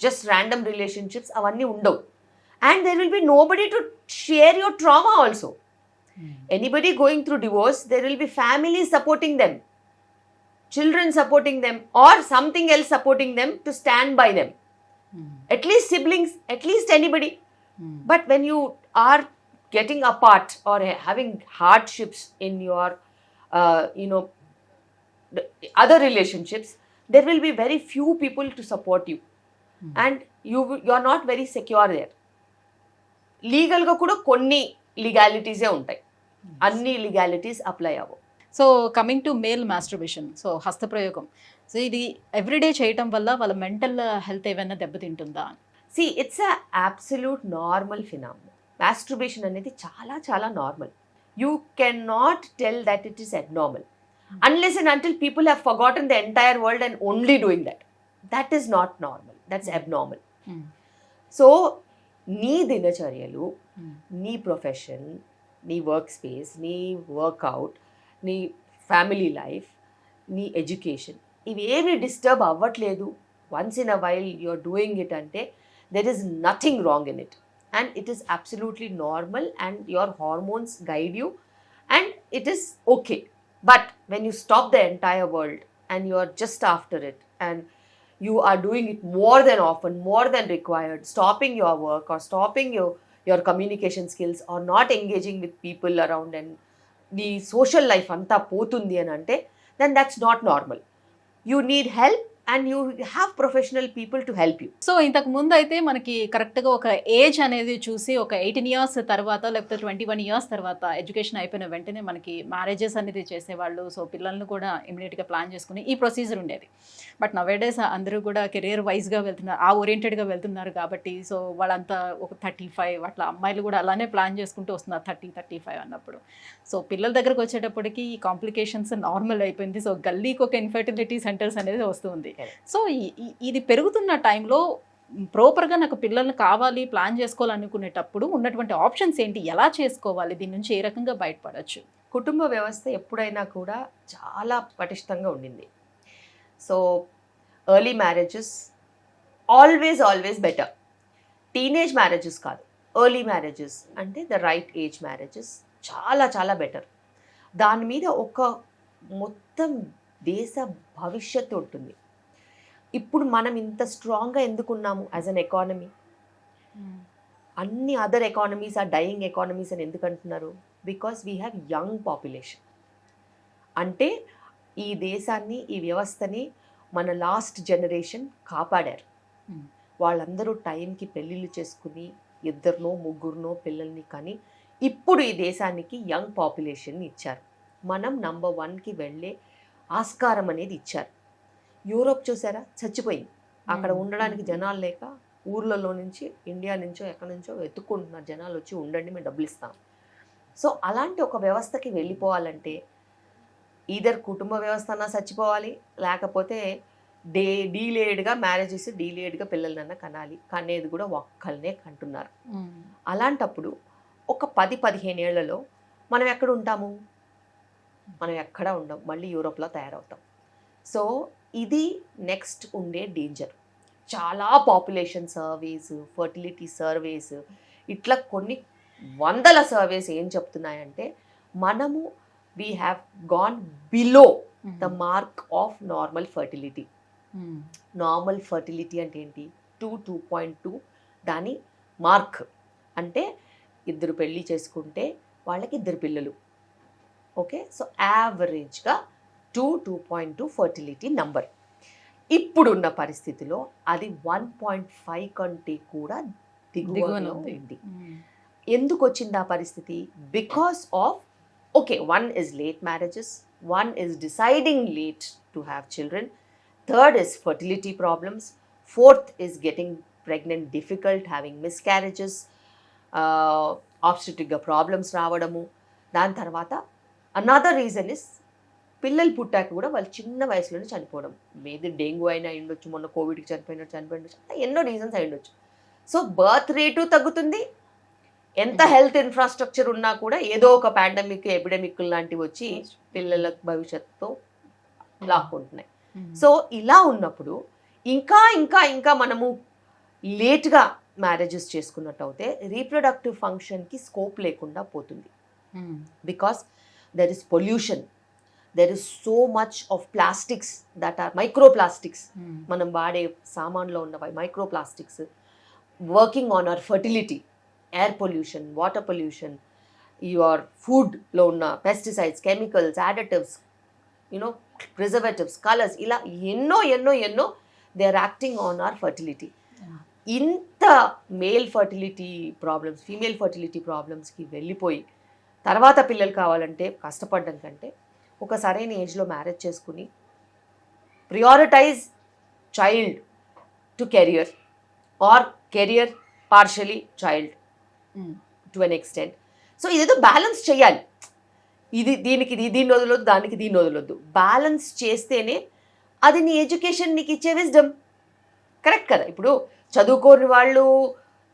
just random relationships, avanni undavu. And there will be nobody to share your trauma also. Anybody going through divorce, there will be families supporting them, children supporting them, or something else supporting them to stand by them. At least siblings, at least anybody. But when you are getting apart or having hardships in your other relationships, there will be very few people to support you. And you are not very secure there. Legal ga kuda konni legalities e untai, anni legalities apply avvu. So coming to male masturbation, so హస్తప్రయోగం, so ఇది everyday చేయటం వల్ల వాళ్ళ mental health ఏమైనా దెబ్బతింటుందా? See, it's a absolute normal phenomenon. Masturbation అనేది చాలా చాలా normal. You cannot tell that it is abnormal unless and until people have forgotten the entire world and only doing that. That is not normal. That's abnormal. So నీ దినచర్యలు, నీ profession, నీ work space, నీ workout, నీ family life, నీ education, ఇవేమి disturb అవ్వట్లేదు once in a while you're doing it అంటే there is nothing wrong in it and it is absolutely normal and your hormones guide you and it is okay. But when you stop the entire world and you are just after it and you are doing it more than often, more than required, stopping your work or stopping your communication skills or not engaging with people around and the social life anta potundi ani ante, then that's not normal. You need help and you have professional people to help you. So ఇంతకు ముందు అయితే మనకి కరెక్ట్గా ఒక age అనేది చూసి ఒక 18 years తర్వాత లేకపోతే 21 ఇయర్స్ తర్వాత ఎడ్యుకేషన్ అయిపోయిన వెంటనే మనకి మ్యారేజెస్ అనేది చేసేవాళ్ళు. సో పిల్లల్ని కూడా ఇమీడియట్గా ప్లాన్ చేసుకుని ఈ ప్రొసీజర్ ఉండేది. బట్ నవేడేస్ అందరూ కూడా కెరియర్ వైజ్గా వెళ్తున్నారు, ఆ ఓరియంటెడ్గా వెళ్తున్నారు కాబట్టి సో వాళ్ళంతా ఒక 35 అట్లా, అమ్మాయిలు కూడా అలానే ప్లాన్ చేసుకుంటూ వస్తున్నారు 30-35 అన్నప్పుడు. సో పిల్లల దగ్గరకు వచ్చేటప్పటికి ఈ కాంప్లికేషన్స్ నార్మల్ అయిపోయింది. సో గల్లీకి ఒక ఇన్ఫర్టిలిటీ సెంటర్స్ అనేది వస్తుంది. సో ఇది పెరుగుతున్న టైంలో ప్రాపర్గా నాకు పిల్లల్ని కావాలి ప్లాన్ చేసుకోవాలనుకునేటప్పుడు ఉన్నటువంటి ఆప్షన్స్ ఏంటి, ఎలా చేసుకోవాలి, దీని నుంచి ఏ రకంగా బయటపడవచ్చు? కుటుంబ వ్యవస్థ ఎప్పుడైనా కూడా చాలా పటిష్టంగా ఉండింది. So early marriages always better. Teenage marriages కాదు, ఎర్లీ మ్యారేజెస్ అంటే ద రైట్ ఏజ్ మ్యారేజెస్ చాలా బెటర్. దాని మీద ఒక మొత్తం దేశ భవిష్యత్తు ఉంటుంది. ఇప్పుడు మనం ఇంత స్ట్రాంగ్గా ఎందుకున్నాము యాజ్ అన్ ఎకానమీ? అన్ని other economies are dying economies అని ఎందుకు అంటున్నారు? Because we have young population. అంటే ఈ దేశాన్ని, ఈ వ్యవస్థని మన లాస్ట్ జనరేషన్ కాపాడారు. వాళ్ళందరూ టైంకి పెళ్ళిళ్ళు చేసుకుని 2-3 పిల్లల్ని కానీ ఇప్పుడు ఈ దేశానికి యంగ్ పాపులేషన్ని ఇచ్చారు. మనం నంబర్ 1కి వెళ్ళే ఆస్కారం అనేది ఇచ్చారు. యూరోప్ చూసారా, చచ్చిపోయింది. అక్కడ ఉండడానికి జనాలు లేక ఊర్లలో నుంచి, ఇండియా నుంచో ఎక్కడి నుంచో వెతుక్కుంటున్నారు జనాలు, వచ్చి ఉండండి మేము డబ్బులు ఇస్తాం. సో అలాంటి ఒక వ్యవస్థకి వెళ్ళిపోవాలంటే ఈధర్ కుటుంబ వ్యవస్థ అన్నా చచ్చిపోవాలి, లేకపోతే డీలేడ్గా మ్యారేజెస్, డీలేడ్గా పిల్లలన్నా కనాలి. కనేది కూడా ఒక్కళ్ళనే కంటున్నారు. అలాంటప్పుడు ఒక 10-15 ఏళ్లలో మనం ఎక్కడ ఉంటాము? మనం ఎక్కడా ఉండం, మళ్ళీ యూరోప్లో తయారవుతాం. సో ఇది నెక్స్ట్ ఉండే డేంజర్. చాలా పాపులేషన్ సర్వేస్, ఫర్టిలిటీ సర్వేస్, ఇట్లా కొన్ని 100 సర్వేస్ ఏం చెప్తున్నాయంటే మనము we have gone below the mark of normal fertility. Normal fertility అంటే ఏంటి? 2.2 దాని మార్క్. అంటే 2 పెళ్ళి చేసుకుంటే వాళ్ళకి 2 పిల్లలు. ఓకే, సో యావరేజ్గా 2.2 ఫర్టిలిటీ నంబర్. ఇప్పుడున్న పరిస్థితిలో అది 1.5 కంటే కూడా దిగువన ఉంది. ఎందుకు వచ్చింది ఆ పరిస్థితి? Because of one is late marriages, one is deciding late to have children, third is fertility problems, fourth is getting pregnant difficult, having miscarriages, obstetric problems రావడము. దాని తర్వాత another reason is పిల్లలు పుట్టాక కూడా వాళ్ళు చిన్న వయసులోనే చనిపోవడం. ఏది డెంగ్యూ అయినా అయ్యుండొచ్చు, మొన్న కోవిడ్కి చనిపోయినట్టు అట్లా ఎన్నో రీజన్స్ అయ్యుండొచ్చు. సో బర్త్ రేటు తగ్గుతుంది. ఎంత హెల్త్ ఇన్ఫ్రాస్ట్రక్చర్ ఉన్నా కూడా ఏదో ఒక పాండమిక్, ఎపిడమిక్ లాంటివి వచ్చి పిల్లల భవిష్యత్తుతో లాక్కుంటున్నాయి. సో ఇలా ఉన్నప్పుడు ఇంకా మనము లేట్గా మ్యారేజెస్ చేసుకున్నట్టు అయితే రీప్రొడక్టివ్ ఫంక్షన్కి స్కోప్ లేకుండా పోతుంది. Because there is pollution, there is so much of plastics that are microplastics. మనం వాడే సామాన్లో ఉన్న microplastics working on our fertility, air pollution, water pollution, your ఫుడ్లో ఉన్న pesticides, chemicals, additives, preservatives, colours, ఇలా ఎన్నో they are acting on our fertility. ఇంత male fertility problems, female fertility ప్రాబ్లమ్స్కి వెళ్ళిపోయి తర్వాత పిల్లలు కావాలంటే కష్టపడడం కంటే ఒక సరైన ఏజ్లో మ్యారేజ్ చేసుకుని prioritise child to career or career partially child to an extent. So ఇదేదో బ్యాలెన్స్ చేయాలి. దీన్ని వదలొద్దు, దానికి దీన్ని వదలొద్దు. బ్యాలెన్స్ చేస్తేనే అది నీ ఎడ్యుకేషన్ నీకు ఇచ్చే విజ్డమ్. కరెక్ట్ కదా? ఇప్పుడు చదువుకోని వాళ్ళు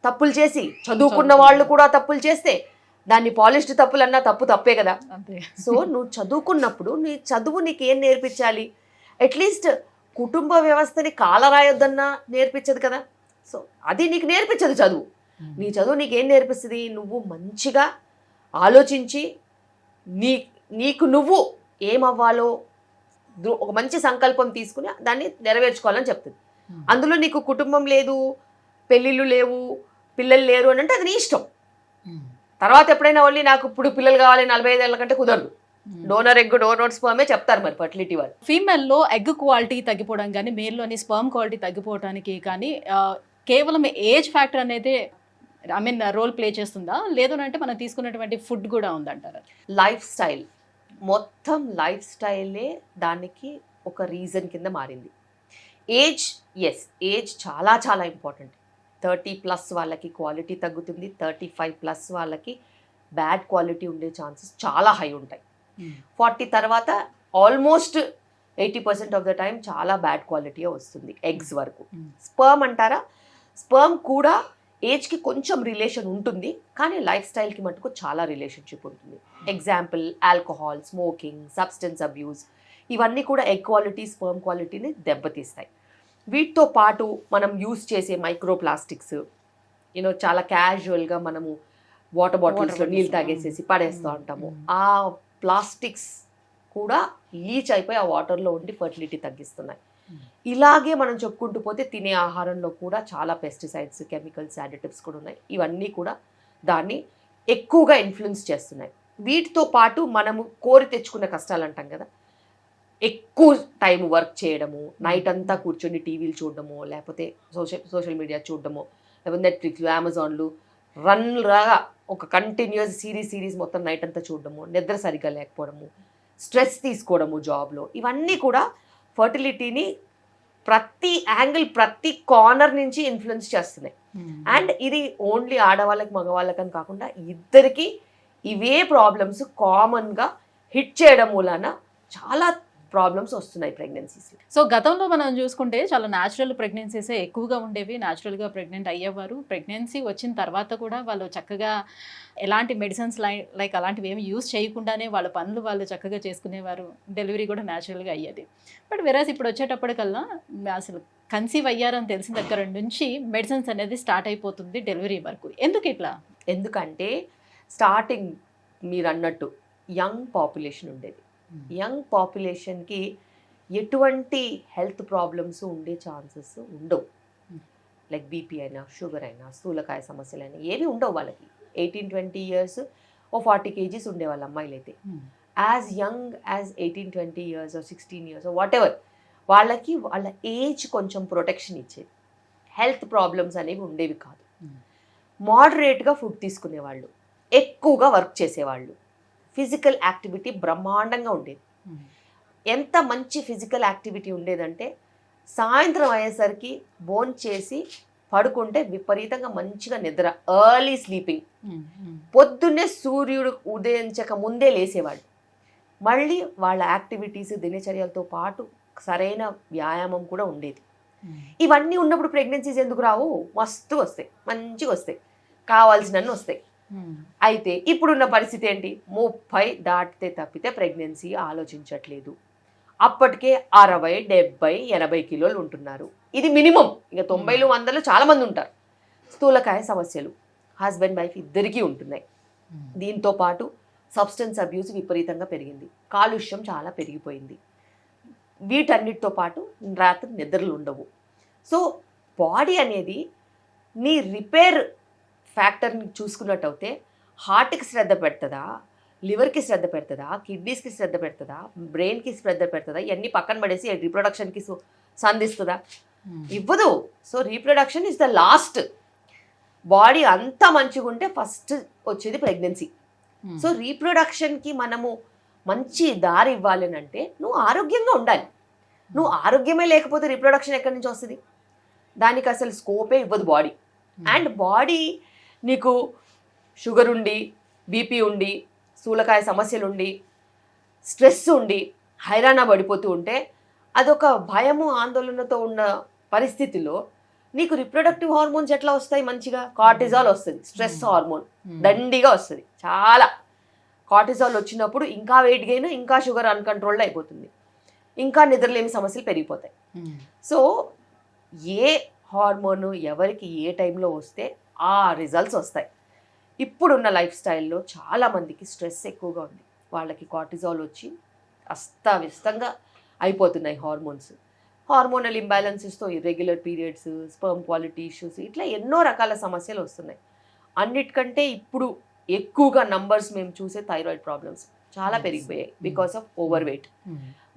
తప్పులు చేసి చదువుకున్న వాళ్ళు కూడా తప్పులు చేస్తే దాన్ని పాలిష్డ్ తప్పులన్నా తప్పే కదా. సో నువ్వు చదువుకున్నప్పుడు నీ చదువు నీకు ఏం నేర్పించాలి? అట్లీస్ట్ కుటుంబ వ్యవస్థని కాలరాయొద్దన్నా నేర్పించదు కదా. సో అది నీకు నేర్పించదు చదువు. నీ చదువు నీకేం నేర్పిస్తుంది? నువ్వు మంచిగా ఆలోచించి నీకు నువ్వు ఏమవ్వాలో ఒక మంచి సంకల్పం తీసుకుని దాన్ని నెరవేర్చుకోవాలని చెప్తుంది. అందులో నీకు కుటుంబం లేదు, పెళ్ళిళ్ళు లేవు, పిల్లలు లేరు అని అంటే అది నీ ఇష్టం. తర్వాత ఎప్పుడైనా వాళ్ళు నాకు ఇప్పుడు పిల్లలు కావాలి 45 ఏళ్ళ కంటే కుదరదు. డోనర్ ఎగ్ డోనర్ స్పర్మే చెప్తారు మరి ఫర్టిలిటీ వాళ్ళు. ఫీమేల్లో ఎగ్ క్వాలిటీ తగ్గిపోవడం కానీ మేల్లోని స్పర్మ్ క్వాలిటీ తగ్గిపోవడానికి కానీ కేవలం ఏజ్ ఫ్యాక్టర్ అనేది రోల్ ప్లే చేస్తుందా, లేదు అంటే మనం తీసుకున్నటువంటి ఫుడ్ కూడా ఉందంటారా? లైఫ్ స్టైల్, మొత్తం లైఫ్ స్టైలే దానికి ఒక రీజన్ కింద మారింది. ఏజ్, ఏజ్ చాలా చాలా ఇంపార్టెంట్. 30+ వాళ్ళకి క్వాలిటీ తగ్గుతుంది, 35+ వాళ్ళకి బ్యాడ్ క్వాలిటీ ఉండే ఛాన్సెస్ చాలా హై ఉంటాయి. 40 తర్వాత ఆల్మోస్ట్ 80% ఆఫ్ ద టైం చాలా బ్యాడ్ క్వాలిటీ వస్తుంది ఎగ్స్ వరకు. స్పర్మ్ అంటారా, స్పర్మ్ కూడా ఏజ్కి కొంచెం రిలేషన్ ఉంటుంది, కానీ లైఫ్ స్టైల్కి మటుకు చాలా రిలేషన్షిప్ ఉంటుంది. Example alcohol, smoking, substance abuse, ఇవన్నీ కూడా ఎగ్ క్వాలిటీ, స్పర్మ్ క్వాలిటీని దెబ్బతీస్తాయి. వీటితో పాటు మనం యూస్ చేసే మైక్రో ప్లాస్టిక్స్, చాలా క్యాజువల్గా మనము వాటర్ బాటిల్స్లో నీళ్ళు తాగేసేసి పడేస్తూ ఉంటాము. ఆ ప్లాస్టిక్స్ కూడా లీచ్ అయిపోయి ఆ వాటర్లో ఉండి ఫర్టిలిటీ తగ్గిస్తున్నాయి. ఇలాగే మనం చెప్పుకుంటూ పోతే తినే ఆహారంలో కూడా చాలా పెస్టిసైడ్స్, కెమికల్స్, యాడిటివ్స్ కూడా ఉన్నాయి. ఇవన్నీ కూడా దాన్ని ఎక్కువగా ఇన్ఫ్లుయెన్స్ చేస్తున్నాయి. వీటితో పాటు మనము కోరి తెచ్చుకున్న కష్టాలు అంటాం కదా, ఎక్కువ టైం వర్క్ చేయడము, నైట్ అంతా కూర్చొని టీవీలు చూడడము, లేకపోతే సోషల్ మీడియా చూడడము, లేకపోతే నెట్ఫ్లిక్స్లు, అమెజాన్లు రన్లాగా ఒక కంటిన్యూస్ సిరీస్ మొత్తం నైట్ అంతా చూడడము, నిద్ర సరిగ్గా లేకపోవడము, స్ట్రెస్ తీసుకోవడము జాబ్లో, ఇవన్నీ కూడా ఫర్టిలిటీని ప్రతి యాంగిల్, ప్రతి కార్నర్ నుంచి ఇన్ఫ్లుయెన్స్ చేస్తున్నాయి. అండ్ ఇది ఓన్లీ ఆడవాళ్ళకి మగవాళ్ళకని కాకుండా ఇద్దరికి ఇవే ప్రాబ్లమ్స్ కామన్గా హిట్ చేయడం మూలాన చాలా ప్రాబ్లమ్స్ వస్తున్నాయి ప్రెగ్నెన్సీస్. సో గతంలో మనం చూసుకుంటే చాలా న్యాచురల్ ప్రెగ్నెన్సీసే ఎక్కువగా ఉండేవి, న్యాచురల్గా ప్రెగ్నెంట్ అయ్యేవారు. ప్రెగ్నెన్సీ వచ్చిన తర్వాత కూడా వాళ్ళు చక్కగా ఎలాంటి మెడిసిన్స్ లైక్ అలాంటివి ఏమి యూజ్ చేయకుండానే వాళ్ళ పనులు వాళ్ళు చక్కగా చేసుకునేవారు, డెలివరీ కూడా న్యాచురల్గా అయ్యేది. బట్ వెరాస్ ఇప్పుడు వచ్చేటప్పటికల్లా అసలు కన్సీవ్ అయ్యారని తెలిసిన దగ్గర నుంచి మెడిసిన్స్ అనేది స్టార్ట్ అయిపోతుంది డెలివరీ వరకు. ఎందుకు ఇట్లా? ఎందుకంటే స్టార్టింగ్ మీరు అన్నట్టు యంగ్ పాపులేషన్ ఉండేది. యంగ్ పాపులేషన్కి ఎటువంటి హెల్త్ ప్రాబ్లమ్స్ ఉండే ఛాన్సెస్ ఉండవు. లైక్ బీపీ అయినా, షుగర్ అయినా, స్థూలకాయ సమస్యలు అయినా ఏవి ఉండవు వాళ్ళకి. 18-20 years ఓ 40 kgs ఉండేవాళ్ళు అమ్మాయిలు అయితే. As young as 18-20 years 16 years what ever, వాళ్ళకి వాళ్ళ ఏజ్ కొంచెం ప్రొటెక్షన్ ఇచ్చేది. హెల్త్ ప్రాబ్లమ్స్ అనేవి ఉండేవి కాదు. మోడరేట్గా ఫుడ్ తీసుకునేవాళ్ళు, ఎక్కువగా వర్క్ చేసేవాళ్ళు, ఫిజికల్ యాక్టివిటీ బ్రహ్మాండంగా ఉండేది. ఎంత మంచి ఫిజికల్ యాక్టివిటీ ఉండేదంటే సాయంత్రం అయ్యేసరికి భోంచేసి పడుకుంటే విపరీతంగా మంచిగా నిద్ర, ఎర్లీ స్లీపింగ్, పొద్దున్నే సూర్యుడు ఉదయించక ముందే లేసేవాళ్ళు. మళ్ళీ వాళ్ళ యాక్టివిటీస్, దినచర్యలతో పాటు సరైన వ్యాయామం కూడా ఉండేది. ఇవన్నీ ఉన్నప్పుడు ప్రెగ్నెన్సీస్ ఎందుకు రావు? మస్తు వస్తాయి, మంచిగా వస్తాయి, కావాల్సినన్ని వస్తాయి. అయితే ఇప్పుడున్న పరిస్థితి ఏంటి? 30 దాటితే తప్పితే ప్రెగ్నెన్సీ ఆలోచించట్లేదు. అప్పటికే 60, 70, 80 కిలోలు ఉంటున్నారు. ఇది మినిమం. ఇక 90, 100 చాలా మంది ఉంటారు. స్థూలకాయ సమస్యలు హస్బెండ్ వైఫ్ ఇద్దరికీ ఉంటున్నాయి. దీంతో పాటు సబ్స్టెన్స్ అబ్యూస్ విపరీతంగా పెరిగింది, కాలుష్యం చాలా పెరిగిపోయింది. వీటన్నిటితో పాటు రాత్రి నిద్రలు ఉండవు. సో బాడీ అనేది నీ రిపేర్ ఫ్యాక్టర్ని చూసుకున్నట్టయితే హార్ట్కి శ్రద్ధ పెడుతుందా, లివర్కి శ్రద్ధ పెడుతుందా, కిడ్నీస్కి శ్రద్ధ పెడుతుందా, బ్రెయిన్కి శ్రద్ధ పెడుతుందా, ఇవన్నీ పక్కన పడేసి రీప్రొడక్షన్కి సంధిస్తుందా? ఇవ్వదు. So reproduction is the last. Body అంతా మంచిగా ఉంటే ఫస్ట్ వచ్చేది ప్రెగ్నెన్సీ. సో రీప్రొడక్షన్కి మనము మంచి దారి ఇవ్వాలి అంటే నువ్వు ఆరోగ్యంగా ఉండాలి. నువ్వు ఆరోగ్యమే లేకపోతే రీప్రొడక్షన్ ఎక్కడి నుంచి వస్తుంది? దానికి అసలు స్కోపే ఇవ్వదు బాడీ. అండ్ బాడీ నీకు షుగర్ ఉండి, బీపీ ఉండి, స్థూలకాయ సమస్యలు ఉండి, స్ట్రెస్ ఉండి హైరాణ పడిపోతూ ఉంటే అదొక భయము, ఆందోళనతో ఉన్న పరిస్థితిలో నీకు రిప్రొడక్టివ్ హార్మోన్స్ ఎట్లా వస్తాయి? మంచిగా కార్టిజాల్ వస్తుంది, స్ట్రెస్ హార్మోన్ దండిగా వస్తుంది చాలా. కార్టిజాల్ వచ్చినప్పుడు ఇంకా వెయిట్ గెయిన్, ఇంకా షుగర్ అన్కంట్రోల్డ్ అయిపోతుంది, ఇంకా నిద్రలేమి సమస్యలు పెరిగిపోతాయి. సో ఏ హార్మోను ఎవరికి ఏ టైంలో వస్తే ఆ రిజల్ట్స్ వస్తాయి. ఇప్పుడున్న లైఫ్ స్టైల్లో చాలామందికి స్ట్రెస్ ఎక్కువగా ఉంది. వాళ్ళకి కార్టిజాల్ వచ్చి అస్తవ్యస్తంగా అయిపోతున్నాయి హార్మోన్స్. హార్మోనల్ ఇంబ్యాలెన్సెస్తో irregular periods, sperm quality issues, ఇట్లా ఎన్నో రకాల సమస్యలు వస్తున్నాయి. అన్నిటికంటే ఇప్పుడు ఎక్కువగా నంబర్స్ మేము చూసే థైరాయిడ్ ప్రాబ్లమ్స్ చాలా పెరిగిపోయాయి బికాస్ ఆఫ్ ఓవర్ వెయిట్.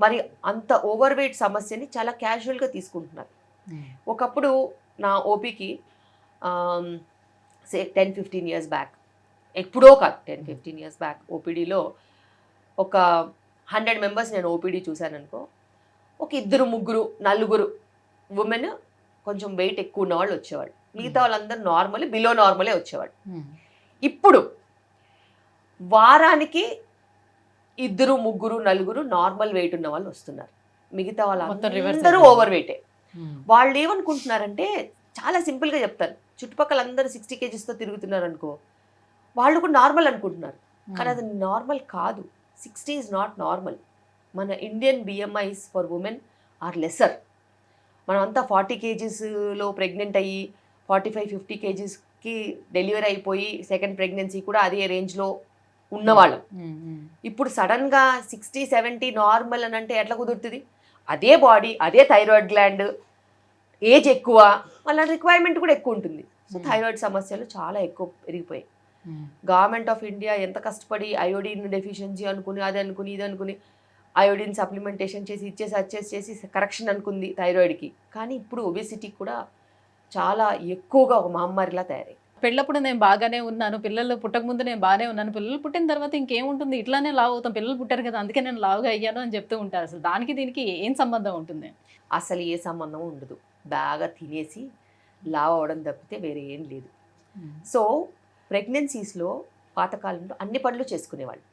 మరి అంత ఓవర్ వెయిట్ సమస్యని చాలా క్యాజువల్గా తీసుకుంటున్నారు. ఒకప్పుడు నా ఓపీకి 10-15 ఇయర్స్ బ్యాక్, ఎప్పుడో కాదు 10-15 ఇయర్స్ బ్యాక్, ఓపీడీలో ఒక 100 మెంబర్స్ నేను ఓపీడీ చూశాను అనుకో, ఒక 2-3 4 ఉమెన్ కొంచెం వెయిట్ ఎక్కువ ఉన్న వాళ్ళు వచ్చేవాళ్ళు, మిగతా వాళ్ళందరూ నార్మల్ బిలో నార్మలే వచ్చేవాళ్ళు. ఇప్పుడు వారానికి 2-3-4 నార్మల్ వెయిట్ ఉన్న వాళ్ళు వస్తున్నారు, మిగతా వాళ్ళందరూ ఓవర్ వెయిటే. వాళ్ళు ఏమనుకుంటున్నారంటే, చాలా సింపుల్గా చెప్తారు, చుట్టుపక్కల అందరూ 60 kgsతో తిరుగుతున్నారు అనుకో, వాళ్ళు కూడా నార్మల్ అనుకుంటున్నారు. కానీ అది నార్మల్ కాదు. 60 ఈజ్ నాట్ నార్మల్. మన Indian BMIs for women are lesser. మనమంతా 40 kgsలో ప్రెగ్నెంట్ అయ్యి 45-50 kgsకి డెలివరీ అయిపోయి సెకండ్ ప్రెగ్నెన్సీ కూడా అదే రేంజ్లో ఉన్నవాళ్ళం. ఇప్పుడు సడన్గా 60-70 నార్మల్ అని అంటే ఎట్లా కుదురుతుంది? అదే బాడీ, అదే థైరాయిడ్ గ్లాండ్, ఏజ్ ఎక్కువ, మళ్ళీ రిక్వైర్మెంట్ కూడా ఎక్కువ ఉంటుంది. సో థైరాయిడ్ సమస్యలు చాలా ఎక్కువ పెరిగిపోయాయి. గవర్నమెంట్ ఆఫ్ ఇండియా ఎంత కష్టపడి అయోడిన్ డెఫిషియన్సీ అనుకుని, అది అనుకుని, ఇది అనుకుని, అయోడిన్ సప్లిమెంటేషన్ చేసి చేసి కరెక్షన్ అనుకుంది థైరాయిడ్కి. కానీ ఇప్పుడు ఒబెసిటీ కూడా చాలా ఎక్కువగా ఒక మహమ్మారిలా తయారై. పెళ్ళప్పుడు నేను బాగానే ఉన్నాను, పిల్లలు పుట్టకముందు నేను బాగానే ఉన్నాను, పిల్లలు పుట్టిన తర్వాత ఇంకేముంటుంది, ఇట్లానే లావు అవుతాం, పిల్లలు పుట్టారు కదా అందుకే నేను లావుగా అయ్యాను అని చెప్తూ ఉంటారు. అసలు దానికి దీనికి ఏం సంబంధం ఉంటుంది? అసలు ఏ సంబంధం ఉండదు. బాగా తినేసి లావు అవడం తప్పితే వేరే ఏం లేదు. సో ప్రెగ్నెన్సీస్లో పాతకాలంలో అన్ని పనులు చేసుకునేవాళ్ళు,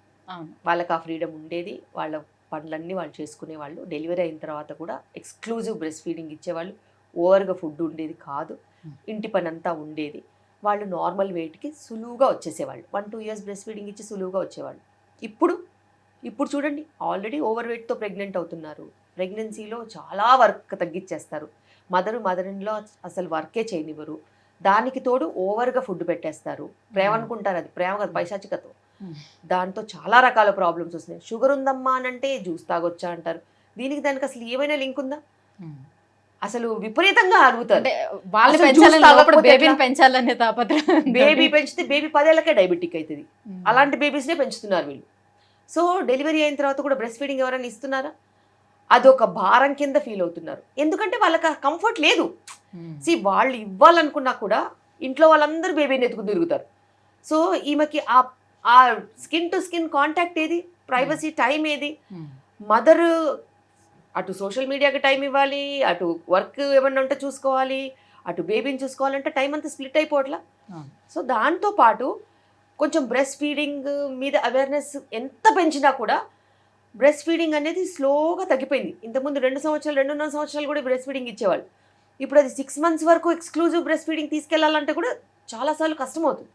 వాళ్ళకి ఆ ఫ్రీడమ్ ఉండేది, వాళ్ళ పనులన్నీ వాళ్ళు చేసుకునేవాళ్ళు. డెలివరీ అయిన తర్వాత కూడా ఎక్స్క్లూజివ్ బ్రెస్ట్ ఫీడింగ్ ఇచ్చేవాళ్ళు, ఓవర్గా ఫుడ్ ఉండేది కాదు, ఇంటి పని అంతా ఉండేది. వాళ్ళు నార్మల్ వెయిట్కి సులువుగా వచ్చేసేవాళ్ళు. 1-2 ఇయర్స్ బ్రెస్ట్ ఫీడింగ్ ఇచ్చి సులువుగా వచ్చేవాళ్ళు. ఇప్పుడు చూడండి, ఆల్రెడీ ఓవర్ వెయిట్తో ప్రెగ్నెంట్ అవుతున్నారు. ప్రెగ్నెన్సీలో చాలా వర్క్ తగ్గించేస్తారు. మదర్ ఇన్‌లా అసలు వర్కే చేయనివ్వరు. దానికి తోడు ఓవర్గా ఫుడ్ పెట్టేస్తారు. ప్రేమ అనుకుంటారు, అది ప్రేమ కాదు, పైశాచికతో. దాంతో చాలా రకాల ప్రాబ్లమ్స్ వస్తున్నాయి. షుగర్ ఉందమ్మా అని అంటే జ్యూస్ తాగొచ్చా అంటారు. దానికి అసలు ఏమైనా లింక్ ఉందా? అసలు విపరీతంగా అడుగుతారు. బేబీ పెంచితే బేబీ 10 ఏళ్ళకే డయాబెటిక్ అవుతుంది. అలాంటి బేబీస్నే పెంచుతున్నారు వీళ్ళు. సో డెలివరీ అయిన తర్వాత కూడా బ్రెస్ట్ ఫీడింగ్ ఎవరైనా ఇస్తున్నారా? అదొక భారం కింద ఫీల్ అవుతున్నారు. ఎందుకంటే వాళ్ళకి ఆ కంఫర్ట్ లేదు. వాళ్ళు ఇవ్వాలనుకున్నా కూడా ఇంట్లో వాళ్ళందరూ బేబీని ఎత్తుకు తిరుగుతారు. సో ఈమెకి ఆ స్కిన్ టు స్కిన్ కాంటాక్ట్ ఏది, ప్రైవసీ టైం ఏది? మదర్ అటు సోషల్ మీడియాకి టైం ఇవ్వాలి, అటు వర్క్ ఏమన్నా ఉంటే చూసుకోవాలి, అటు బేబీని చూసుకోవాలంటే టైం అంతా స్ప్లిట్ అయిపోవట్లా. సో దాంతోపాటు కొంచెం బ్రెస్ట్ ఫీడింగ్ మీద అవేర్నెస్ ఎంత పెంచినా కూడా బ్రెస్ట్ ఫీడింగ్ అనేది స్లోగా తగ్గిపోయింది. ఇంతకుముందు 2 సంవత్సరాలు 2.5 సంవత్సరాలు కూడా బ్రెస్ట్ ఫీడింగ్ ఇచ్చేవాళ్ళు. ఇప్పుడు అది 6 months వరకు ఎక్స్క్లూజివ్ బ్రెస్ట్ ఫీడింగ్ తీసుకెళ్లాలంటే కూడా చాలాసార్లు కష్టమవుతుంది.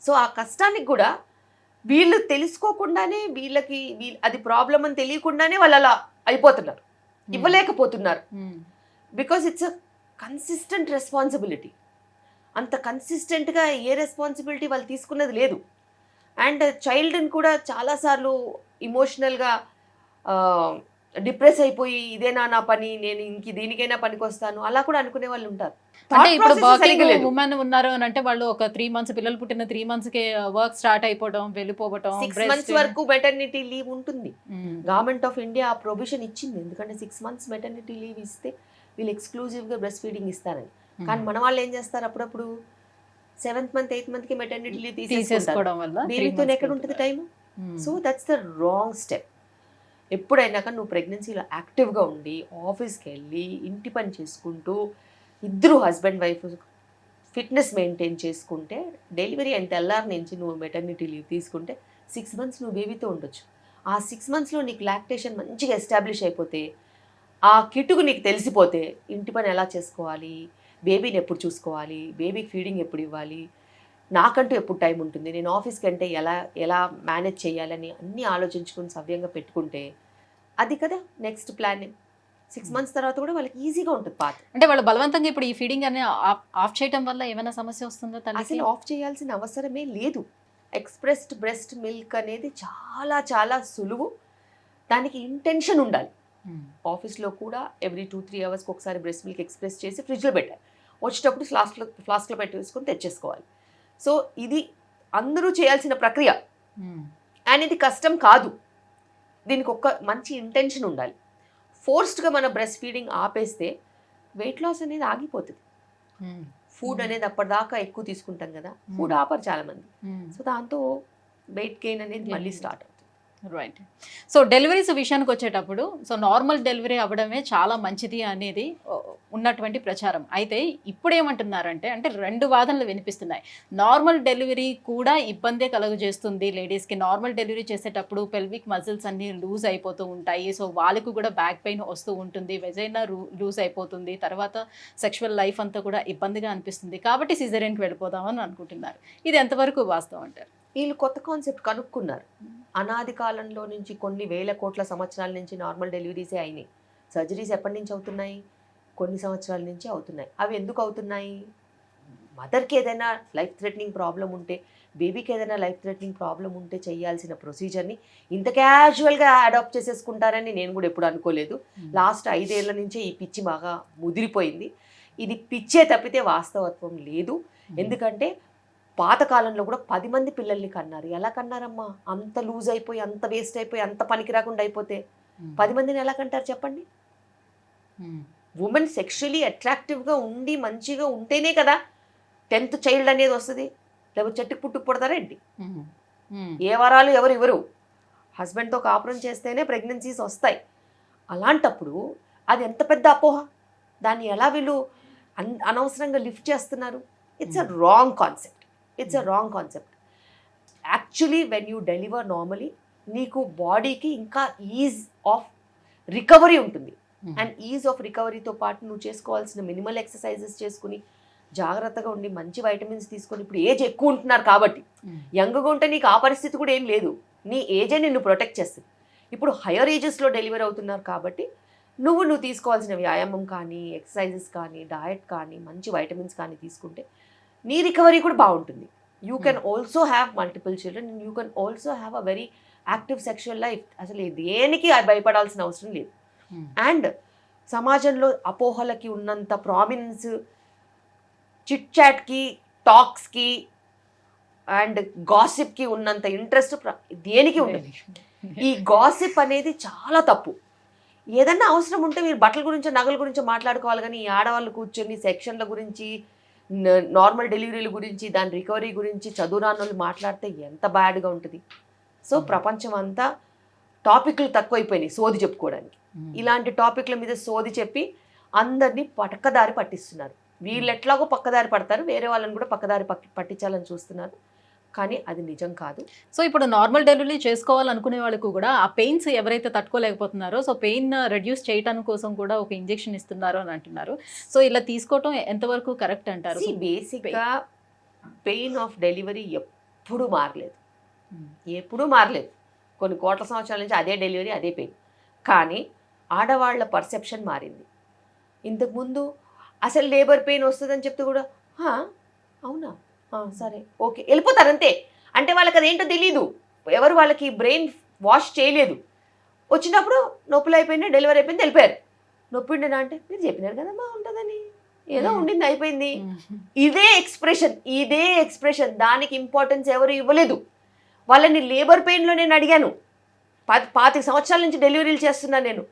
సో ఆ కష్టానికి కూడా వీళ్ళు తెలుసుకోకుండానే వీళ్ళకి అది ప్రాబ్లం అని తెలియకుండానే వాళ్ళు అలా అయిపోతున్నారు, ఇవ్వలేకపోతున్నారు. Because it's a consistent responsibility. అంత కన్సిస్టెంట్గా ఏ రెస్పాన్సిబిలిటీ వాళ్ళు తీసుకున్నది లేదు. అండ్ చైల్డ్ని కూడా చాలాసార్లు ఇమోషనల్గా డిప్రెస్ అయిపోయి, ఇదేనా నా పని, నేను ఇంక దీనికైనా పనికి వస్తాను, అలా కూడా అనుకునే వాళ్ళు ఉంటారు. అంటే ఇప్పుడు వర్కింగ్ ఉమెన్ ఉన్నారు అని అంటే వాళ్ళు ఒక 3 months, పిల్లలు పుట్టిన 3 monthsకే వర్క్ స్టార్ట్ అయిపోవడం, వెళ్ళిపోవడం. 6 months వరకు మెటర్నిటీ లీవ్ ఉంటుంది. గవర్నమెంట్ ఆఫ్ ఇండియా ఆ ప్రొవిజన్ ఇచ్చింది. ఎందుకంటే 6 months మెటర్నిటీ లీవ్ ఇస్తే వీళ్ళు ఎక్స్క్లూజివ్గా బ్రెస్ట్ ఫీడింగ్ ఇస్తారని. కానీ మన వాళ్ళు ఏం చేస్తారు, అప్పుడప్పుడు 7th month 8th monthకి మెటర్నిటీ లీవ్ తీసేసుకోవడం వల్ల బేబీతో ఎక్కడ ఉంటుంది time. So that's the wrong step. ఎప్పుడైనా కానీ నువ్వు ప్రెగ్నెన్సీలో యాక్టివ్గా ఉండి ఆఫీస్కి వెళ్ళి ఇంటి పని చేసుకుంటూ ఇద్దరు హస్బెండ్ వైఫ్ ఫిట్నెస్ మెయింటైన్ చేసుకుంటే డెలివరీ అయిన తెల్లారి నుంచి నువ్వు మెటర్నిటీ లీవ్ తీసుకుంటే 6 months నువ్వు బేబీతో ఉండొచ్చు. ఆ 6 monthsలో నీకు లాక్టేషన్ మంచిగా ఎస్టాబ్లిష్ అయిపోతే, ఆ కిటుకు నీకు తెలిసిపోతే ఇంటి పని ఎలా చేసుకోవాలి, బేబీని ఎప్పుడు చూసుకోవాలి, బేబీకి ఫీడింగ్ ఎప్పుడు ఇవ్వాలి, నాకంటూ ఎప్పుడు టైం ఉంటుంది, నేను ఆఫీస్కి అంటే ఎలా మేనేజ్ చేయాలని అన్నీ ఆలోచించుకుని సవ్యంగా పెట్టుకుంటే అది కదా నెక్స్ట్ ప్లానింగ్. 6 months తర్వాత కూడా వాళ్ళకి ఈజీగా ఉంటుంది పాత. అంటే వాళ్ళు బలవంతంగా ఇప్పుడు ఈ ఫీడింగ్ అనేది ఆఫ్ చేయడం వల్ల ఏమైనా సమస్య వస్తుందో తల్లికి? అసలు ఆఫ్ చేయాల్సిన అవసరమే లేదు. ఎక్స్ప్రెస్డ్ బ్రెస్ట్ మిల్క్ అనేది చాలా చాలా సులువు. దానికి ఇంటెన్షన్ ఉండాలి. ఆఫీస్లో కూడా ఎవ్రీ 2-3 అవర్స్కి ఒకసారి బ్రెస్ట్ మిల్క్ ఎక్స్ప్రెస్ చేసి ఫ్రిడ్జ్లో పెట్టాలి. వచ్చేటప్పుడు ఫ్లాస్క్లో పెట్టేసుకొని తెచ్చేసుకోవాలి. సో ఇది అందరూ చేయాల్సిన ప్రక్రియ అండ్ ఇది కష్టం కాదు. దీనికి ఒక మంచి ఇంటెన్షన్ ఉండాలి. ఫోర్స్డ్గా మన బ్రెస్ట్ ఫీడింగ్ ఆపేస్తే వెయిట్ లాస్ అనేది ఆగిపోతుంది. ఫుడ్ అనేది అప్పటిదాకా ఎక్కువ తీసుకుంటాం కదా, ఫుడ్ ఆపరు చాలామంది. సో దాంతో వెయిట్ గెయిన్ అనేది మళ్ళీ స్టార్ట్ అవుతుంది. రైట్. సో డెలివరీస్ విషయానికి వచ్చేటప్పుడు సో నార్మల్ డెలివరీ అవ్వడమే చాలా మంచిది అనేది ఉన్నటువంటి ప్రచారం. అయితే ఇప్పుడు ఏమంటున్నారంటే అంటే 2 వాదనలు వినిపిస్తున్నాయి. నార్మల్ డెలివరీ కూడా ఇబ్బందే కలుగజేస్తుంది లేడీస్కి. నార్మల్ డెలివరీ చేసేటప్పుడు పెల్విక్ మజిల్స్ అన్నీ లూజ్ అయిపోతూ ఉంటాయి. సో వాళ్ళకు కూడా బ్యాక్ పెయిన్ వస్తూ ఉంటుంది, వెజైనా లూజ్ అయిపోతుంది, తర్వాత సెక్షువల్ లైఫ్ అంతా కూడా ఇబ్బందిగా అనిపిస్తుంది. కాబట్టి సిజేరియన్కి వెళ్ళిపోదామని అనుకుంటున్నారు. ఇది ఎంతవరకు వాస్తవం అంటారు? వీళ్ళు కొత్త కాన్సెప్ట్ కనుక్కున్నారు. అనాది కాలంలో నుంచి కొన్ని వేల కోట్ల సంవత్సరాల నుంచి నార్మల్ డెలివరీసే అయినాయి. సర్జరీస్ ఎప్పటి నుంచి అవుతున్నాయి? కొన్ని సంవత్సరాల నుంచి అవుతున్నాయి. అవి ఎందుకు అవుతున్నాయి? మదర్కి ఏదైనా లైఫ్ థ్రెటనింగ్ ప్రాబ్లం ఉంటే, బేబీకి ఏదైనా లైఫ్ థ్రెటనింగ్ ప్రాబ్లం ఉంటే చేయాల్సిన ప్రొసీజర్ని ఇంత క్యాజువల్గా అడాప్ట్ చేసేసుకుంటారని నేను కూడా ఎప్పుడు అనుకోలేదు. లాస్ట్ 5 ఏళ్ల నుంచే ఈ పిచ్చి బాగా ముదిరిపోయింది. ఇది పిచ్చే తప్పితే వాస్తవత్వం లేదు. ఎందుకంటే పాతకాలంలో కూడా 10 మంది పిల్లల్ని కన్నారు. ఎలా కన్నారమ్మా? అంత లూజ్ అయిపోయి, అంత వేస్ట్ అయిపోయి, అంత పనికి రాకుండా అయిపోతే 10 మందిని ఎలా కంటారు చెప్పండి? ఉమెన్ సెక్షువలీ అట్రాక్టివ్గా ఉండి మంచిగా ఉంటేనే కదా 10th చైల్డ్ అనేది వస్తుంది. లేకపోతే చెట్టుకు పుట్టుకు పుడతారా ఏంటి? ఏ వరాలు ఎవరు ఇవ్వరు. హస్బెండ్తో కాపురం చేస్తేనే ప్రెగ్నెన్సీస్ వస్తాయి. అలాంటప్పుడు అది ఎంత పెద్ద అపోహ. దాన్ని ఎలా వీళ్ళు అనవసరంగా లిఫ్ట్ చేస్తున్నారు? It's a wrong concept. It's a wrong concept. Actually when you deliver normally నీకు బాడీకి ఇంకా ఈజ్ ఆఫ్ రికవరీ ఉంటుంది. అండ్ ఈజ్ ఆఫ్ రికవరీతో పాటు నువ్వు చేసుకోవాల్సిన మినిమల్ ఎక్సర్సైజెస్ చేసుకుని జాగ్రత్తగా ఉండి మంచి వైటమిన్స్ తీసుకొని, ఇప్పుడు ఏజ్ ఎక్కువ ఉంటున్నారు కాబట్టి, యంగ్గా ఉంటే నీకు ఆ పరిస్థితి కూడా ఏం లేదు. నీ ఏజే నిన్ను ప్రొటెక్ట్ చేస్తుంది. ఇప్పుడు హయ్యర్ ఏజెస్లో డెలివరీ అవుతున్నారు కాబట్టి నువ్వు తీసుకోవాల్సిన వ్యాయామం కానీ, ఎక్సర్సైజెస్ కానీ, డయట్ కానీ, మంచి వైటమిన్స్ కానీ తీసుకుంటే నీ రికవరీ కూడా బాగుంటుంది. You can also have multiple children and you can also have a very active sexual life. అసలు దేనికి భయపడాల్సిన అవసరం లేదు. అండ్ సమాజంలో అపోహలకి ఉన్నంత ప్రామినెన్స్ చిట్ చాట్కి, టాక్స్కి అండ్ గాసిప్కి ఉన్నంత ఇంట్రెస్ట్ దేనికి ఉండదు. ఈ గాసిప్ అనేది చాలా తప్పు. ఏదన్నా అవసరం ఉంటే మీరు బట్టల గురించో నగల గురించో మాట్లాడుకోవాలి, కానీ ఈ ఆడవాళ్ళు కూర్చొని సెక్షన్ల గురించి, నార్మల్ డెలివరీల గురించి, దాని రికవరీ గురించి చదువురాని వాళ్ళు మాట్లాడితే ఎంత బ్యాడ్గా ఉంటుంది. సో ప్రపంచం అంతా టాపిక్లు తక్కువైపోయినాయి సోది చెప్పుకోవడానికి. ఇలాంటి టాపిక్ల మీద సోది చెప్పి అందరినీ పక్కదారి పట్టిస్తున్నారు. వీళ్ళు ఎట్లాగో పక్కదారి పడతారు, వేరే వాళ్ళని కూడా పక్కదారి పట్టించాలని చూస్తున్నారు. కానీ అది నిజం కాదు. సో ఇప్పుడు నార్మల్ డెలివరీ చేసుకోవాలనుకునే వాళ్ళకు కూడా ఆ పెయిన్స్ ఎవరైతే తట్టుకోలేకపోతున్నారో, సో పెయిన్ రెడ్యూస్ చేయడానికి కోసం కూడా ఒక ఇంజెక్షన్ ఇస్తున్నారు అని అంటున్నారు. సో ఇలా తీసుకోవటం ఎంతవరకు కరెక్ట్ అంటారు? బేసిక్గా పెయిన్ ఆఫ్ డెలివరీ ఎప్పుడూ మారలేదు. కొన్ని కోట్ల సంవత్సరాల నుంచి అదే డెలివరీ, అదే పెయిన్. కానీ ఆడవాళ్ల పర్సెప్షన్ మారింది. ఇంతకుముందు అసలు లేబర్ పెయిన్ వస్తుందని చెప్తే కూడా అవునా, సరే, ఓకే, వెళ్ళిపోతారు అంతే. అంటే వాళ్ళకి అదేంటో తెలీదు, ఎవరు వాళ్ళకి బ్రెయిన్ వాష్ చేయలేదు. వచ్చినప్పుడు నొప్పులు అయిపోయినాయి, డెలివరీ అయిపోయింది, వెళ్ళిపోయారు. నొప్పి ఉండేనా అంటే మీరు చెప్పినారు కదమ్మా ఉంటుందని, ఏదో ఉండింది, అయిపోయింది. ఇదే ఎక్స్ప్రెషన్, దానికి ఇంపార్టెన్స్ ఎవరు ఇవ్వలేదు. వాళ్ళని లేబర్ పెయిన్లో నేను అడిగాను. 25 సంవత్సరాల నుంచి డెలివరీలు చేస్తున్నాను నేను.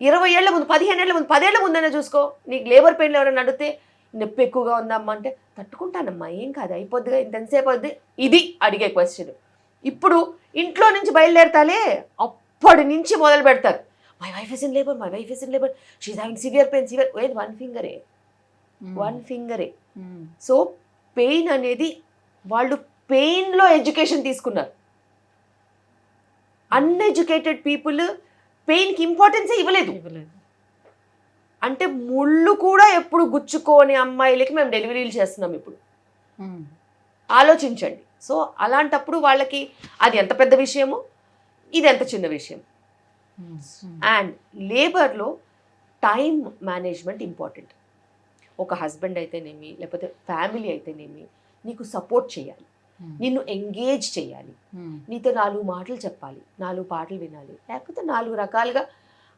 20 ఏళ్ల ముందు, 15 ఏళ్ల ముందు, 10 ఏళ్ల ముందైనా చూసుకో, నీకు లేబర్ పెయిన్లో ఎవరైనా అడిగితే నొప్పి ఎక్కువగా ఉందమ్మా అంటే తట్టుకుంటానమ్మా, ఏం కాదు, అయిపోద్దిగా, ఇంతసేపు అవుద్ది. ఇది అడిగే క్వశ్చన్. ఇప్పుడు ఇంట్లో నుంచి బయలుదేరతాలే, అప్పటి నుంచి మొదలు పెడతారు. My wife is in labour, she's having severe pain. ఏది వన్ ఫింగరే. సో పెయిన్ అనేది వాళ్ళు పెయిన్లో ఎడ్యుకేషన్ తీసుకున్నారు. అన్ఎడ్యుకేటెడ్ పీపుల్ పెయిన్కి ఇంపార్టెన్సే ఇవ్వలేదు. అంటే ముళ్ళు కూడా ఎప్పుడు గుచ్చుకోని అమ్మాయిలకి మేము డెలివరీలు చేస్తున్నాం ఇప్పుడు. ఆలోచించండి. సో అలాంటప్పుడు వాళ్ళకి అది ఎంత పెద్ద విషయమో, ఇది ఎంత చిన్న విషయం. అండ్ లేబర్లో టైం మేనేజ్మెంట్ ఇంపార్టెంట్. ఒక హస్బెండ్ అయితేనేమి లేకపోతే ఫ్యామిలీ అయితేనేమి నీకు సపోర్ట్ చేయాలి, నిన్ను ఎంగేజ్ చేయాలి, నీతో 4 మాటలు చెప్పాలి, 4 పాటలు వినాలి, లేకపోతే 4 రకాలుగా